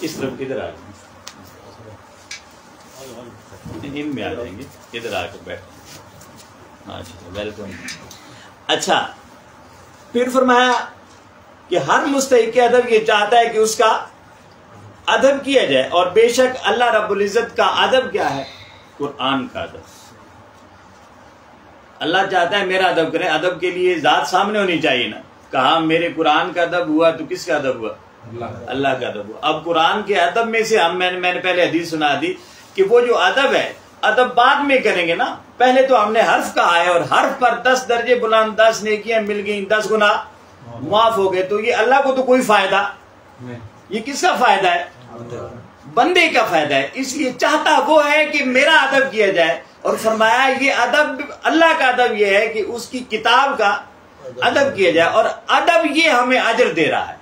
اس طرف ادھر آ جائیں، ان میں آ جائیں گے، ادھر آ کر بیٹھ۔ ویلکم۔ اچھا، پھر فرمایا کہ ہر مستحق ادب یہ چاہتا ہے کہ اس کا ادب کیا جائے، اور بے شک اللہ رب العزت کا ادب کیا ہے؟ قرآن کا ادب۔ اللہ چاہتا ہے میرا ادب کریں، ادب کے لیے ذات سامنے ہونی چاہیے نا، کہا میرے قرآن کا ادب ہوا تو کس کا ادب ہوا؟ اللہ کا ادب ہوا۔ اب قرآن کے ادب میں سے میں نے پہلے حدیث سنا دی کہ وہ جو ادب ہے، ادب بعد میں کریں گے نا، پہلے تو ہم نے حرف کہا ہے، اور حرف پر 10 درجے بلند، 10 نیکیاں مل گئیں، 10 گناہ معاف ہو گئے، تو یہ اللہ کو تو کوئی فائدہ، یہ کس کا فائدہ ہے؟ بندے کا فائدہ ہے۔ اس لیے چاہتا وہ ہے کہ میرا ادب کیا جائے، اور فرمایا یہ ادب، اللہ کا ادب یہ ہے کہ اس کی کتاب کا ادب کیا جائے، اور ادب یہ ہمیں اجر دے رہا ہے،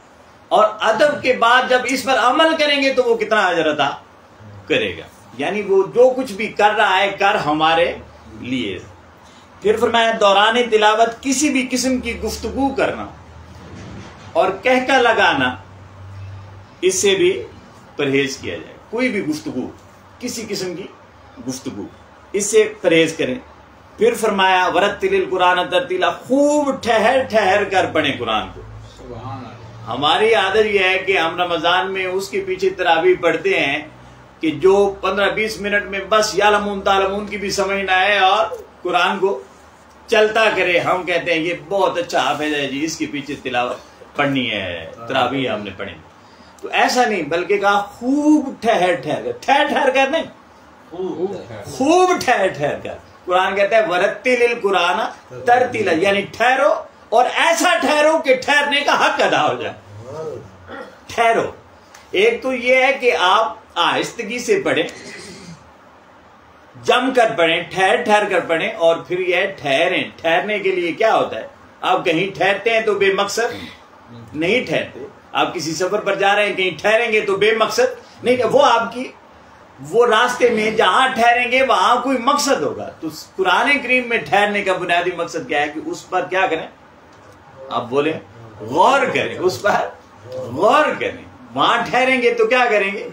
اور ادب کے بعد جب اس پر عمل کریں گے تو وہ کتنا اجر عطا کرے گا، یعنی وہ جو کچھ بھی کر رہا ہے کر ہمارے لیے۔ پھر فرمایا دوران تلاوت کسی بھی قسم کی گفتگو کرنا اور کہکا لگانا، اس سے بھی پرہیز کیا جائے، کوئی بھی گفتگو، کسی قسم کی گفتگو، اس سے پرہیز کریں۔ پھر فرمایا ورتل القرآن ترتیلا، خوب ٹھہر ٹھہر کر پڑھیں قرآن کو۔ ہماری عادت یہ ہے کہ ہم رمضان میں اس کے پیچھے تراویح پڑھتے ہیں کہ جو 15-20 منٹ میں بس یعلمون تعلمون کی بھی سمجھ نہ آئے اور قرآن کو چلتا کرے۔ ہم کہتے ہیں یہ بہت اچھا حافظ ہے جی، اس کے پیچھے تلاوت پڑھنی ہے، تراویح ہم نے پڑھی۔ تو ایسا نہیں، بلکہ کہا خوب ٹھہر ٹھہر کر، ٹھہر ٹھہر کر نہیں، خوب ٹھہر ٹھہر کر۔ قرآن کہتا ہے ورتل القرآن ترتیلا، یعنی ٹھہرو، اور ایسا ٹھہرو کہ ٹھہرنے کا حق ادا ہو جائے۔ ٹھہرو، ایک تو یہ ہے کہ آپ آہستگی سے پڑھیں، جم کر پڑھیں، ٹھہر ٹھہر کر پڑھیں، اور پھر یہ ٹھہریں۔ ٹھہرنے کے لیے کیا ہوتا ہے؟ آپ کہیں ٹھہرتے ہیں تو بے مقصد نہیں ٹھہرتے، آپ کسی سفر پر جا رہے ہیں، کہیں ٹھہریں گے تو بے مقصد نہیں، وہ آپ کی وہ راستے میں جہاں ٹھہریں گے وہاں کوئی مقصد ہوگا. تو قرآن کریم میں ٹھہرنے کا بنیادی مقصد کیا ہے کہ اس پر کیا کریں؟ آپ بولیں غور کریں. اس پر غور کریں. وہاں ٹھہریں گے تو کیا کریں گے؟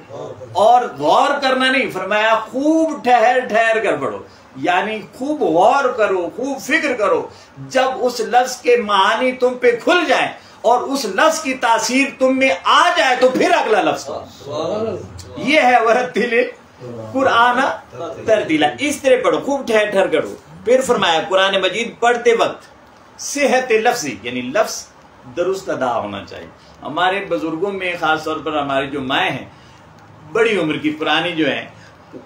اور غور کرنا نہیں، فرمایا خوب ٹھہر ٹھہر کر پڑھو، یعنی خوب غور کرو، خوب فکر کرو. جب اس لفظ کے معانی تم پہ کھل جائیں اور اس لفظ کی تاثیر تم میں آ جائے تو پھر اگلا لفظ پڑھو. یہ ہے ورتل قرآن ترتیلا. اس طرح پڑھو، خوب ٹھہر ٹھہر کرو. پھر فرمایا قرآن مجید پڑھتے وقت صحت لفظی، یعنی لفظ درست ادا ہونا چاہیے. ہمارے بزرگوں میں خاص طور پر ہماری جو مائیں ہیں بڑی عمر کی پرانی جو ہیں،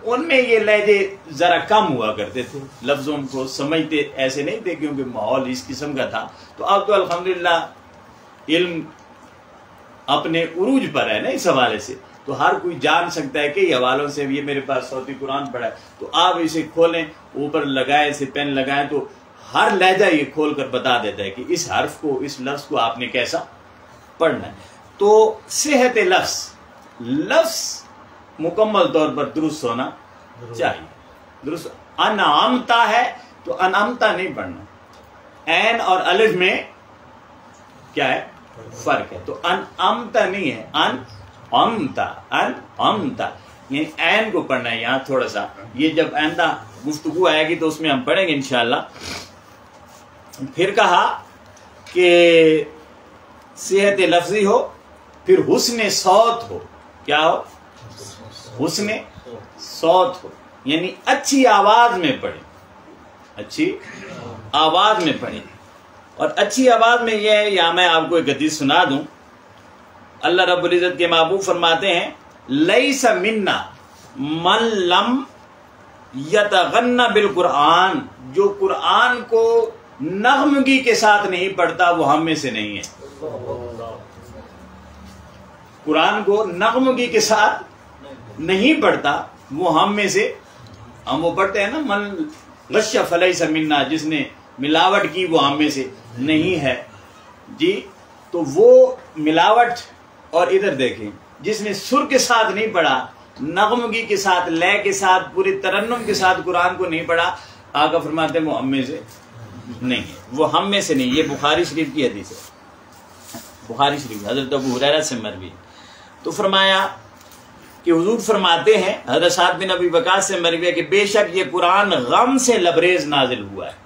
ان میں یہ لہجے ذرا کم ہوا کرتے تھے، لفظوں کو سمجھتے ایسے نہیں تھے کیونکہ ماحول اس قسم کا تھا. تو اب تو الحمدللہ علم اپنے عروج پر ہے نا اس حوالے سے، تو ہر کوئی جان سکتا ہے کہ یہ حوالوں سے. یہ میرے پاس صوتی قرآن پڑھا ہے تو آپ اسے کھولیں، اوپر لگائیں، اسے پین لگائیں تو ہر لہجہ یہ کھول کر بتا دیتا ہے کہ اس حرف کو، اس لفظ کو آپ نے کیسا پڑھنا ہے. تو صحت لفظ، لفظ مکمل طور پر درست ہونا چاہیے. درست انعمتا ہے تو انعمتا نہیں پڑھنا. عین اور الف میں کیا ہے؟ فرق ہے. تو انعمتا نہیں ہے، انعمتا، انعمتا، یعنی عین کو پڑھنا ہے. یہاں تھوڑا سا یہ جب آئندہ گفتگو آئے گی تو اس میں ہم پڑھیں گے انشاءاللہ. پھر کہا کہ صحت لفظی ہو، پھر حسن صوت ہو. کیا ہو؟ حسن صوت ہو، یعنی اچھی آواز میں پڑھیں، اچھی آواز میں پڑھیں. اور اچھی آواز میں یہ ہے، یا میں آپ کو ایک حدیث سنا دوں. اللہ رب العزت کے محبوب فرماتے ہیں لیس منا من لم یتغن بالقرآن، جو قرآن کو نغمگی کے ساتھ نہیں پڑھتا وہ ہم میں سے نہیں ہے. قرآن کو نغمگی کے ساتھ نہیں پڑھتا وہ ہم میں سے، ہم وہ پڑھتے ہیں نا من غش فلیس منا، جس نے ملاوٹ کی وہ ہم میں سے نہیں ہے. جی تو وہ ملاوٹ. اور ادھر دیکھیں، جس نے سر کے ساتھ نہیں پڑھا، نغمگی کے ساتھ، لے کے ساتھ، پوری ترنم کے ساتھ قرآن کو نہیں پڑھا، آقا فرماتے ہیں وہ ہم میں سے نہیں ہے، وہ ہم میں سے نہیں. یہ بخاری شریف کی حدیث ہے، بخاری شریف حضرت ابو ہریرہ سے مروی. تو فرمایا کہ حضور فرماتے ہیں، حضرت سعد بن ابی وقاص سے مروی ہے کہ بے شک یہ قرآن غم سے لبریز نازل ہوا ہے.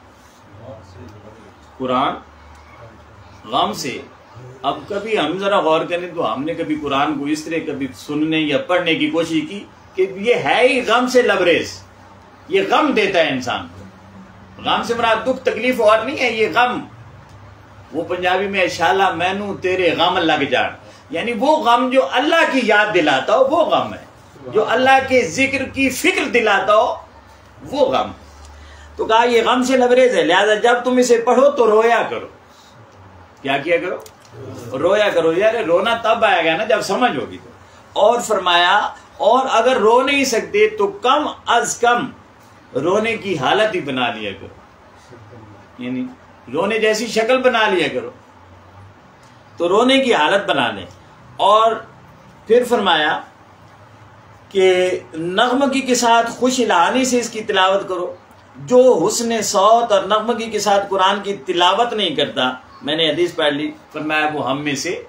قرآن غم سے. اب کبھی ہم ذرا غور کریں تو ہم نے کبھی قرآن کو اس طرح کبھی سننے یا پڑھنے کی کوشش کی کہ یہ ہے ہی غم سے لبریز، یہ غم دیتا ہے انسان کو. غم سے مراد دکھ تکلیف اور نہیں ہے، یہ غم. وہ پنجابی میں شالا مینو تیرے غم لگ جان، یعنی وہ غم جو اللہ کی یاد دلاتا ہو وہ غم ہے، جو اللہ کے ذکر کی فکر دلاتا ہو وہ غم. تو کہا یہ غم سے لبریز ہے، لہذا جب تم اسے پڑھو تو رویا کرو. کیا کیا کرو؟ رویا کرو. یار رونا تب آئے گا نا جب سمجھ ہوگی تو. اور فرمایا اور اگر رو نہیں سکتے تو کم از کم رونے کی حالت ہی بنا لیا کرو، یعنی رونے جیسی شکل بنا لیا کرو. تو رونے کی حالت بنا لیں. اور پھر فرمایا کہ نغمگی کے ساتھ خوش الہانی سے اس کی تلاوت کرو. جو حسن صوت اور نغمگی کے ساتھ قرآن کی تلاوت نہیں کرتا، میں نے حدیث پڑھ لی، فرمایا وہ ہم میں سے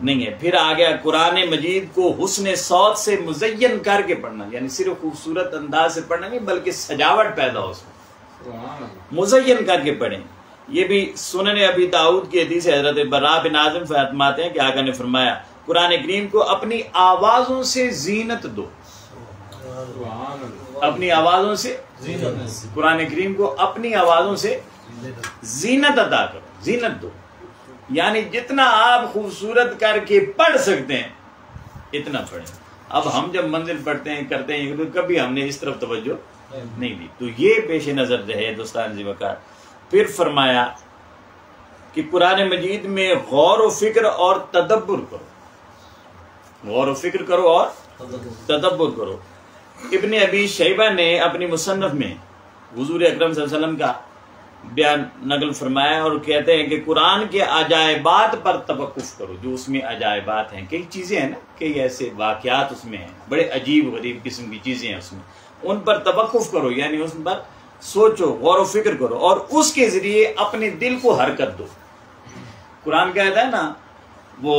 نہیں ہے. پھر آ گیا قرآن مجید کو حسن صوت سے مزین کر کے پڑھنا، یعنی صرف خوبصورت انداز سے پڑھنا نہیں بلکہ سجاوٹ پیدا ہو، اس میں مزین کر کے پڑھیں. یہ بھی سنن ابی داؤد کی حدیث ہے. حضرت براء بن عازب فرماتے ہیں کہ آقا نے فرمایا قرآن کریم کو اپنی آوازوں سے زینت دو. اپنی آوازوں سے قرآن کریم کو اپنی آوازوں سے زینت ادا کرو، زینت دو. یعنی جتنا آپ خوبصورت کر کے پڑھ سکتے ہیں اتنا پڑھیں. اب ہم جب منزل پڑھتے ہیں کرتے ہیں تو کبھی ہم نے اس طرف توجہ نہیں دی. تو یہ پیش نظر رہے دوستان جی وقار. پھر فرمایا کہ قرآن مجید میں غور و فکر اور تدبر کرو. غور و فکر کرو اور تدبر کرو. ابن ابی شیبہ نے اپنی مصنف میں حضور اکرم صلی اللہ علیہ وسلم کا بیان نقل فرمایا اور کہتے ہیں کہ قرآن کے عجائبات پر توقف کرو. جو اس میں عجائبات ہیں، کئی چیزیں ہیں نا، کئی ایسے واقعات اس میں ہیں، بڑے عجیب غریب قسم کی چیزیں ہیں اس میں، ان پر توقف کرو، یعنی اس پر سوچو، غور و فکر کرو اور اس کے ذریعے اپنے دل کو حرکت دو. قرآن کہتا ہے نا، وہ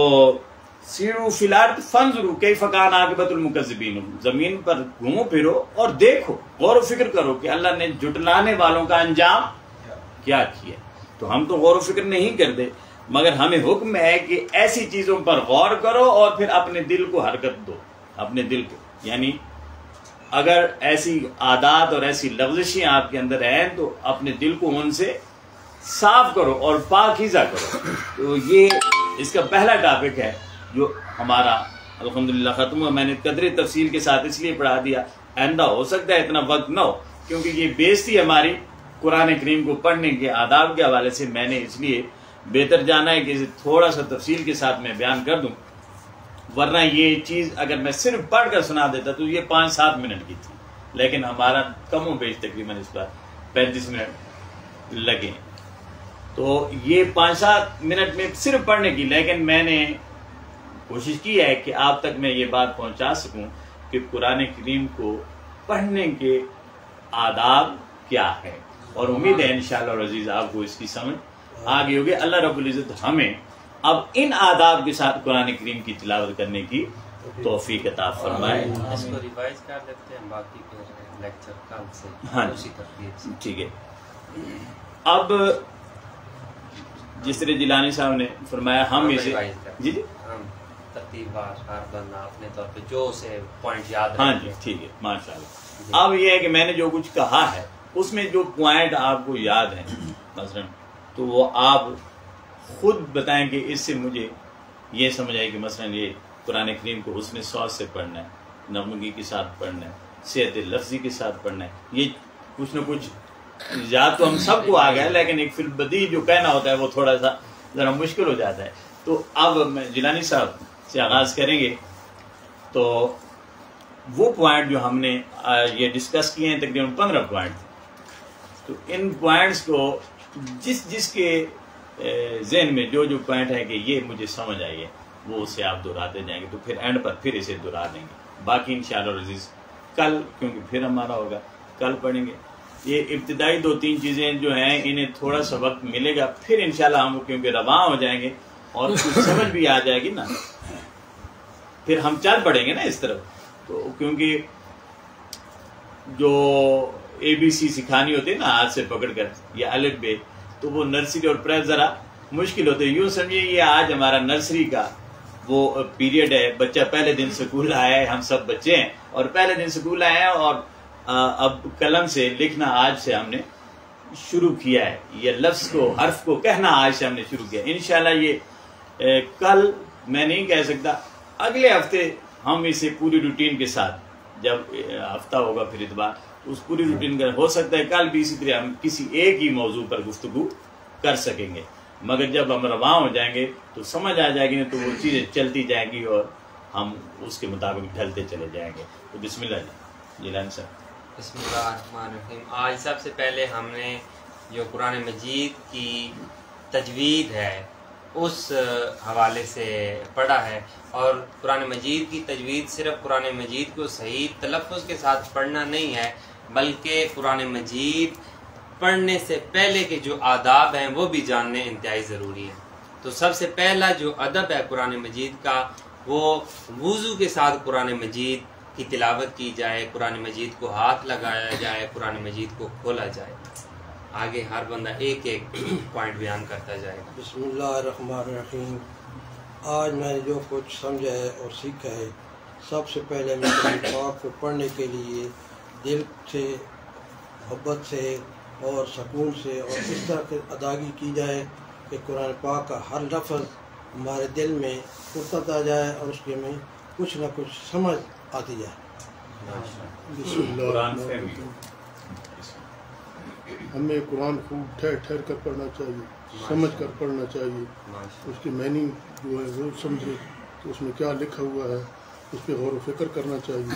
سیرو فی الارض فانظروا کیف کان عاقبۃ المکذبین، زمین پر گھومو پھرو اور دیکھو، غور و فکر کرو کہ اللہ نے جھٹلانے والوں کا انجام کیا کیا. تو ہم تو غور و فکر نہیں کرتے، مگر ہمیں حکم ہے کہ ایسی چیزوں پر غور کرو اور پھر اپنے دل کو حرکت دو. اپنے دل کو، یعنی اگر ایسی عادات اور ایسی لفزشیں آپ کے اندر ہیں تو اپنے دل کو ان سے صاف کرو اور پاکیزہ کرو. تو یہ اس کا پہلا ٹاپک ہے جو ہمارا الحمدللہ ختم ہوا. میں نے قدر تفصیل کے ساتھ اس لیے پڑھا دیا، آئندہ ہو سکتا ہے اتنا وقت نہ ہو، کیونکہ یہ بیزتی ہماری قرآن کریم کو پڑھنے کے آداب کے حوالے سے میں نے اس لیے بہتر جانا ہے کہ اسے تھوڑا سا تفصیل کے ساتھ میں بیان کر دوں. ورنہ یہ چیز اگر میں صرف پڑھ کر سنا دیتا تو یہ 5-7 منٹ کی تھی، لیکن ہمارا کم و بیش تقریباً اس پر 35 منٹ لگے. تو یہ 5-7 منٹ میں صرف پڑھنے کی، لیکن میں نے کوشش کی ہے کہ آپ تک میں یہ بات پہنچا سکوں کہ قرآن کریم کو پڑھنے کے آداب کیا ہے، اور امید ہے انشاءاللہ العزیز آپ کو اس کی سمجھ آگے ہوگی. اللہ رب العزت ہمیں اب ان آداب کے ساتھ قرآن کریم کی تلاوت کرنے کی توفیق عطا فرمائے. اس کو ریوائز کر لیتے ہیں، باقی پھر لیکچر کل سے ہاں اسی ترتیب سے. ٹھیک ہے. اب جس طرح جیلانی صاحب نے فرمایا ہم اسے جی ہم ترتیب وار ہر بندہ اپنے طور پہ جو اسے پوائنٹ یاد رکھے. ہاں جی ٹھیک ہے ماشاء اللہ. اب یہ ہے کہ میں نے جو کچھ کہا ہے اس میں جو پوائنٹ آپ کو یاد ہیں مثلا، تو وہ آپ خود بتائیں کہ اس سے مجھے یہ سمجھ آئے کہ مثلا یہ قرآن کریم کو حسن صوت سے پڑھنا ہے، نغمگی کے ساتھ پڑھنا ہے، صحت لفظی کے ساتھ پڑھنا ہے. یہ کچھ نہ کچھ یاد تو ہم سب کو آ گیا، لیکن ایک فی البدیہہ جو کہنا ہوتا ہے وہ تھوڑا سا ذرا مشکل ہو جاتا ہے. تو اب جیلانی صاحب سے آغاز کریں گے. تو وہ پوائنٹ جو ہم نے یہ ڈسکس کیے ہیں تقریباً 15 پوائنٹ، تو ان پوائنٹس کو جس کے ذہن میں جو پوائنٹ ہے کہ یہ مجھے سمجھ آئی ہے وہ اسے آپ دہراتے جائیں گے، تو پھر اینڈ پر پھر اسے دہرا دیں گے. باقی انشاءاللہ العزیز کل، کیونکہ پھر ہمارا ہوگا، کل پڑھیں گے. یہ ابتدائی 2-3 چیزیں جو ہیں انہیں تھوڑا سا وقت ملے گا، پھر انشاءاللہ ہم کیونکہ رواں ہو جائیں گے اور کچھ سمجھ بھی آ جائے گی نا، پھر ہم چل پڑیں گے نا اس طرف. تو کیونکہ جو ABC سکھانی ہوتی ہے نا ہاتھ سے پکڑ کر یا الف بے، تو وہ نرسری اور پریپ ذرا مشکل ہوتے. یوں سمجھیے یہ آج ہمارا نرسری کا وہ پیریڈ ہے، بچہ پہلے دن سکول آیا ہے، ہم سب بچے ہیں اور پہلے دن سکول آئے ہیں، اور اب قلم سے لکھنا آج سے ہم نے شروع کیا ہے، یہ لفظ کو حرف کو کہنا آج سے ہم نے شروع کیا. انشاءاللہ یہ کل میں نہیں کہہ سکتا، اگلے ہفتے ہم اسے پوری روٹین کے ساتھ، جب ہفتہ ہوگا پھر اتوار، اس پوری روٹین کا ہو سکتا ہے کل بھی اسی طرح ہم کسی ایک ہی موضوع پر گفتگو کر سکیں گے. مگر جب ہم رواں ہو جائیں گے تو سمجھ آ جائے گی نا، تو وہ چیزیں چلتی جائیں گی اور ہم اس کے مطابق ڈھلتے چلے جائیں گے. تو بسم اللہ جی جیلانی صاحب. بسم اللہ الرحمن الرحیم. آج سب سے پہلے ہم نے جو قرآن مجید کی تجوید ہے اس حوالے سے پڑھا ہے، اور قرآن مجید کی تجوید صرف قرآن مجید کو صحیح تلفظ کے ساتھ پڑھنا نہیں ہے، بلکہ قرآن مجید پڑھنے سے پہلے کے جو آداب ہیں وہ بھی جاننے انتہائی ضروری ہے. تو سب سے پہلا جو ادب ہے قرآن مجید کا، وہ وضو کے ساتھ قرآن مجید کی تلاوت کی جائے، قرآن مجید کو ہاتھ لگایا جائے، قرآن مجید کو کھولا جائے. آگے ہر بندہ ایک ایک پوائنٹ بیان کرتا جائے گا. بسم اللہ الرحمن الرحیم. آج میں نے جو کچھ سمجھا ہے اور سیکھا ہے، سب سے پہلے میں قرآن پاک کو پڑھنے کے لیے دل سے، محبت سے اور سکون سے اور اس طرح سے ادائیگی کی جائے کہ قرآن پاک کا ہر لفظ ہمارے دل میں اترتا آ جائے اور اس کے میں کچھ نہ کچھ سمجھ آتی جائے. بسم اللہ. ہمیں قرآن خوب ٹھہر ٹھہر کر پڑھنا چاہیے، سمجھ کر پڑھنا چاہیے، اس کی میننگ جو ہے وہ سمجھے کہ اس میں کیا لکھا ہوا ہے، اس پہ غور و فکر کرنا چاہیے.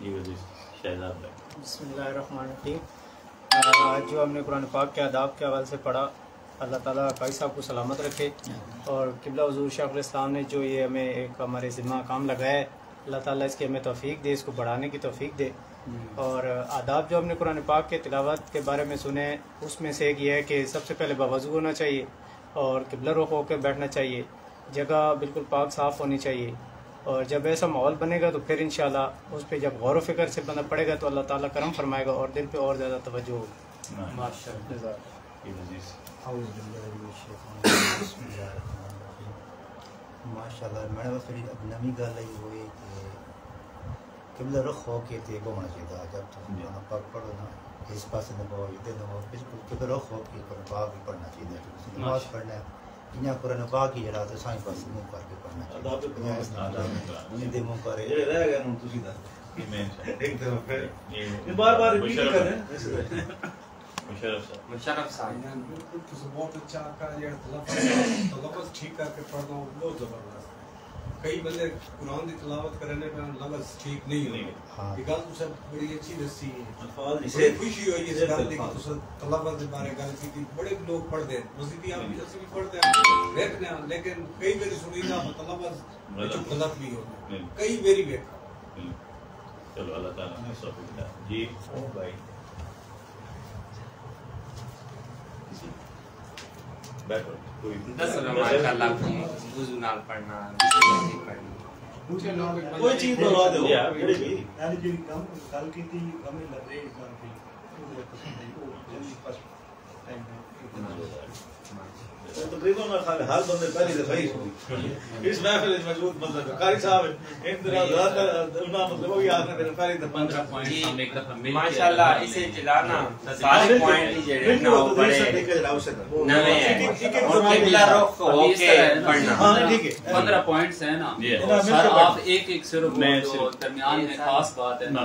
جی وزیر شہزاد بھائی. بسم اللہ الرحمن الرحیم. آج جو ہم نے قرآن پاک کے آداب کے حوالے سے پڑھا، اللہ تعالیٰ قاری صاحب کو سلامت رکھے، اور قبلہ حضور شیخ الاسلام نے جو یہ ہمیں ایک ہمارے ذمہ کام لگایا ہے، اللہ تعالیٰ اس کی ہمیں توفیق دے، اس کو بڑھانے کی توفیق دے. اور آداب جو ہم نے قرآن پاک کے تلاوت کے بارے میں سنے، اس میں سے ایک یہ ہے کہ سب سے پہلے باوضو ہونا چاہیے اور قبلہ رخ ہو کے بیٹھنا چاہیے، جگہ بالکل پاک صاف ہونی چاہیے. اور جب ایسا ماحول بنے گا تو پھر انشاءاللہ اس پہ جب غور و فکر سے بندہ پڑے گا تو اللہ تعالیٰ کرم فرمائے گا اور دل پہ اور زیادہ توجہ ہوگی. ماشاءاللہ میرے پاس تھوڑی نوی گل آئی ہوئی کہ قبلہ رخ ہو کے تے بہنا چاہیے جب تم قرآن پاک پڑھو نا اس پاس نہ ہو ادھر نہ ہو، بالکل قبلہ رخ ہو کے قرآن پاک بھی پڑھنا چاہیے. نماز پڑھنا ہے انہیں قرآن پاک ہی جڑا تو سائیں پاس منہ کر کے پڑھنا چاہیے. منہ کرے رہ گیا نوں تسی دس ایک دفعہ پھر بار بار ریپیٹ کر رہے ہیں. مشرف صاحب بالکل بہت اچھا کہا، یہ لفظ ٹھیک کر کے پڑھنا بہت زبردست. کئی بندے قرآن کی تلاوت کرنے پہ لفظ ٹھیک نہیں ہوئے. یہ گل تو سب بڑی اچھی دسی ہے، بڑی خوشی ہوئی اس گل کی کہ تساں تلاوت کے بارے گل کی. بڑے لوگ پڑھتے ہیں مسجدی آپ بھی پڑھتے ہیں دیکھنے، لیکن کئی باری سنیدہ تلاوت غلط بھی ہوتا ہے، کئی باری دیکھا. چلو اللہ تعالیٰ نے توفیق دے. جی بھائی بیٹھو. کوئی چیز بتا دو تقریباً ہر بندے پہلی دفعہ ہی اس محفل میں موجود مطلب قاری صاحب مطلب وہی آخر میرے پہلی دفعہ 15 پوائنٹ ماشاءاللہ اسے چلانا سارے پوائنٹ جڑے نا وہ بڑے نوے ہیں اور قبلہ رخ ہو کے پڑھنا. ہاں ٹھیک ہے 15 پوائنٹس ہیں نا سر، آپ ایک ایک صرف جو درمیان میں خاص بات ہے نا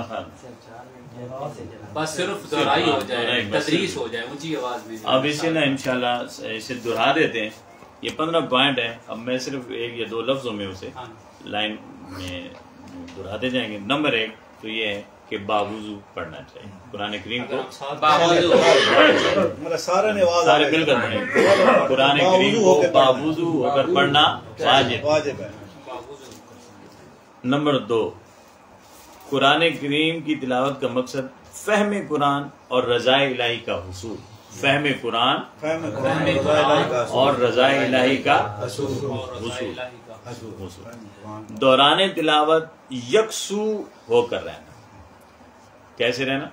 بس صرف دہرائی ہو جائے، تدریس ہو جائے اونچی آواز میں. اب اسے نا انشاءاللہ اسے دہرا دیتے ہیں. یہ 15 پوائنٹ ہے. اب میں صرف ایک یا دو لفظوں میں اسے لائن میں دہراتے جائیں گے. نمبر 1 تو یہ ہے کہ باوضو پڑھنا چاہیے قرآن کریم کو. سارے مل کر پڑھیں. قرآن کریم کو باوضو ہو کر پڑھنا واجب ہے. نمبر 2 قرآن کریم کی تلاوت کا مقصد فہم قرآن اور رضا الہی کا حصول. فہم قرآن اور رضا الہی کا حصول. دوران تلاوت یکسو ہو کر رہنا. کیسے رہنا؟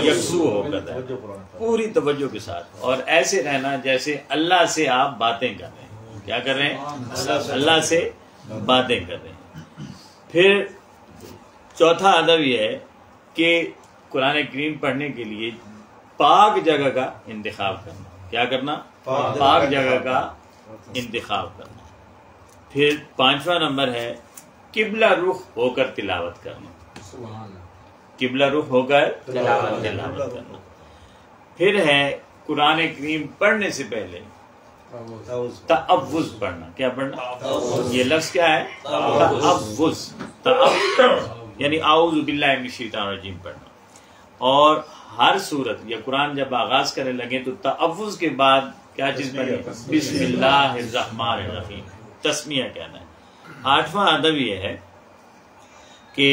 یکسو ہو کر رہنا، پوری توجہ کے ساتھ، اور ایسے رہنا جیسے اللہ سے آپ باتیں کر رہے ہیں. کیا کر رہے ہیں؟ اللہ سے باتیں کر رہے ہیں. پھر چوتھا ادب یہ ہے کہ قرآن کریم پڑھنے کے لیے پاک جگہ کا انتخاب کرنا. کیا کرنا؟ پاک جگہ کا انتخاب کرنا. پھر 5واں نمبر ہے قبلہ رخ ہو کر تلاوت کرنا. قبلہ رخ ہو کر تلاوت کرنا. پھر ہے قرآن کریم پڑھنے سے پہلے تعوذ پڑھنا. کیا پڑھنا؟ یہ لفظ کیا ہے؟ تعوذ. یعنی اعوذ باللہ من الشیطان الرجیم پڑھنا. اور ہر صورت یا قرآن جب آغاز کرنے لگے تو تعوذ کے بعد کیا چیز پڑھیں؟ بسم اللہ الرحمن الرحیم، تسمیہ کہنا ہے. 8واں ادب یہ ہے کہ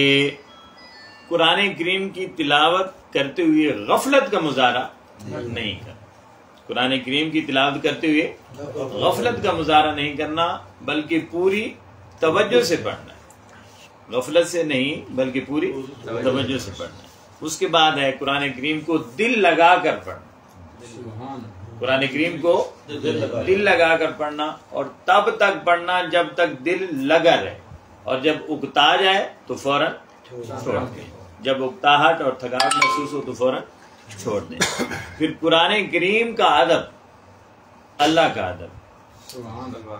قرآن کریم کی تلاوت کرتے ہوئے غفلت کا مظاہرہ نہیں کرنا. قرآن کریم کی تلاوت کرتے ہوئے غفلت کا مظاہرہ نہیں کرنا، بلکہ پوری توجہ سے پڑھنا ہے. غفلت سے نہیں بلکہ پوری توجہ سے پڑھنا ہے. اس کے بعد ہے قرآن کریم کو دل لگا کر پڑھنا. قرآن کریم کو دل لگا کر پڑھنا، اور تب تک پڑھنا جب تک دل لگا رہے، اور جب اکتا جائے تو فوراً چھوڑ دیں. جب اکتاہٹ اور تھکاوٹ محسوس ہو تو فوراً چھوڑ دیں. پھر قرآن کریم کا ادب اللہ کا ادب.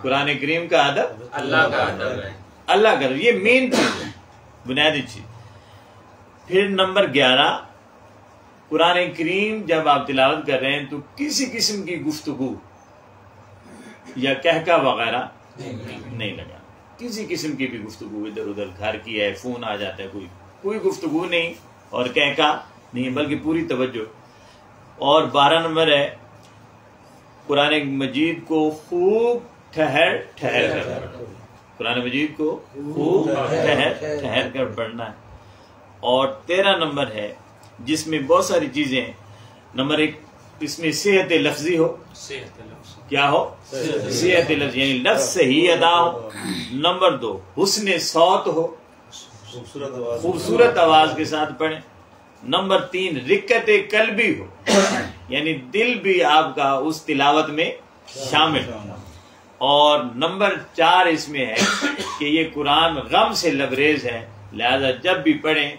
قرآن کریم کا ادب اللہ کا ادب ہے. اللہ کا ادب یہ مین چیز ہے، بنیادی چیز. پھر نمبر 11 قرآن کریم جب آپ تلاوت کر رہے ہیں تو کسی قسم کی گفتگو یا کہکا وغیرہ نہیں لگا. کسی قسم کی بھی گفتگو ادھر ادھر گھر کی ہے، فون آ جاتا ہے کوئی، کوئی گفتگو نہیں اور کہکا نہیں بلکہ پوری توجہ. اور 12 نمبر ہے قرآن مجید کو خوب ٹھہر ٹھہر کر پڑھنا. قرآن مجید کو خوب ٹھہر ٹھہر کر پڑھنا ہے. اور 13 نمبر ہے جس میں بہت ساری چیزیں ہیں. نمبر 1 اس میں صحت لفظی ہو. کیا ہو؟ صحت لفظ یعنی لفظ صحیح ادا ہو. نمبر 2 حسن صوت ہو, خوبصورت آواز کے ساتھ پڑھیں. نمبر 3 رقت قلبی ہو یعنی دل بھی آپ کا اس تلاوت میں شامل ہو. اور نمبر 4 اس میں ہے کہ یہ قرآن غم سے لبریز ہے, لہذا جب بھی پڑھیں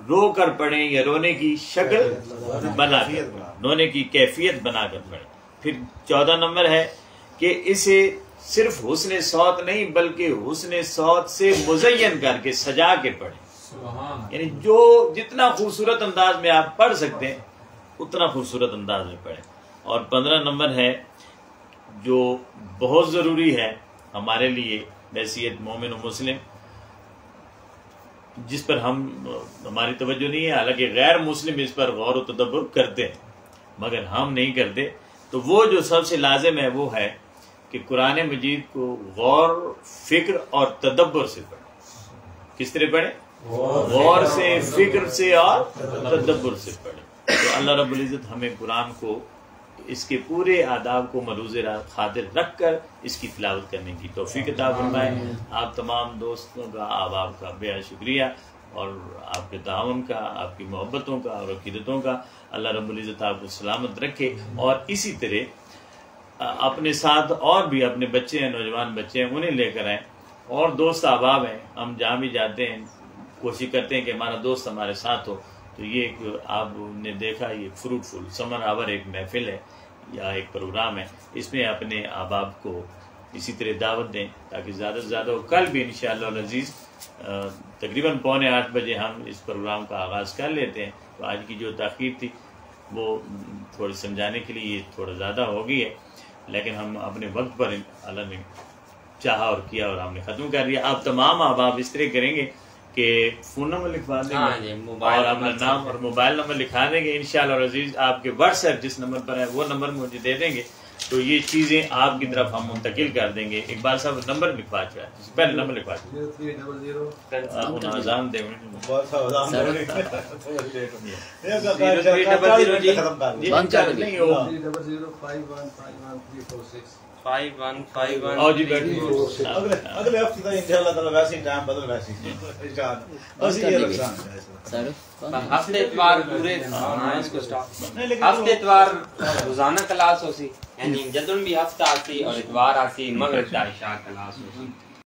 رو کر پڑھیں یا رونے کی شکل بنا کر, رونے کی کیفیت بنا کر پڑھیں. پھر 14 نمبر ہے کہ اسے صرف حسن صوت نہیں بلکہ حسن صوت سے مزین کر کے سجا کے پڑھیں. یعنی جو جتنا خوبصورت انداز میں آپ پڑھ سکتے ہیں اتنا خوبصورت انداز میں پڑھیں. اور 15 نمبر ہے جو بہت ضروری ہے ہمارے لیے بحیثیت مومن و مسلم, جس پر ہماری توجہ نہیں ہے, حالانکہ غیر مسلم اس پر غور و تدبر کرتے ہیں مگر ہم نہیں کرتے. تو وہ جو سب سے لازم ہے وہ ہے کہ قرآن مجید کو غور, فکر اور تدبر سے پڑھیں. کس طرح پڑھیں؟ غور سے, فکر سے اور تدبر سے پڑھیں. تو اللہ رب العزت ہمیں قرآن کو اس کے پورے آداب کو ملحوظ خاطر رکھ کر اس کی تلاوت کرنے کی توفیق عطا فرمائے. آپ تمام دوستوں کا, احباب کا بے حد شکریہ, اور آپ کے تعاون کا, آپ کی محبتوں کا اور عقیدتوں کا. اللہ رب العزت آپ کو سلامت رکھے. اور اسی طرح اپنے ساتھ اور بھی اپنے بچے ہیں, نوجوان بچے ہیں, انہیں لے کر آئیں. اور دوست احباب ہیں, ہم جہاں بھی جاتے ہیں کوشش کرتے ہیں کہ ہمارا دوست ہمارے ساتھ ہو. تو یہ ایک آپ نے دیکھا یہ فروٹفل سمر آور ایک محفل ہے یا ایک پروگرام ہے, اس میں اپنے احباب کو اسی طرح دعوت دیں تاکہ زیادہ سے زیادہ ہو. کل بھی انشاءاللہ العزیز تقریباً 7:45 بجے ہم اس پروگرام کا آغاز کر لیتے ہیں. تو آج کی جو تاخیر تھی وہ تھوڑی سمجھانے کے لیے تھوڑا زیادہ ہو گئی ہے, لیکن ہم اپنے وقت پر اللہ نے چاہا اور کیا اور ہم نے ختم کر دیا. آپ تمام احباب اس طرح کریں گے کہ فون نمبر لکھوا دیں گے اور اپنا نام اور موبائل نمبر لکھا دیں گے. انشاءاللہ العزیز آپ کے واٹس ایپ جس نمبر پر ہے وہ نمبر مجھے دے دیں گے تو یہ چیزیں آپ کی طرف ہم منتقل کر دیں گے. اقبال صاحب نمبر لکھوا چاہے, پہلے نمبر لکھوا اگلے ہفتے تک انشاءاللہ تعالی ویسے ٹائم بدل ویسے ہفتے اتوار پورے ہفتے اتوار روزانہ کلاس ہو سی یعنی جدن بھی ہفتہ آتی اور اتوار آتی مغرب عشاء کلاس ہو سی.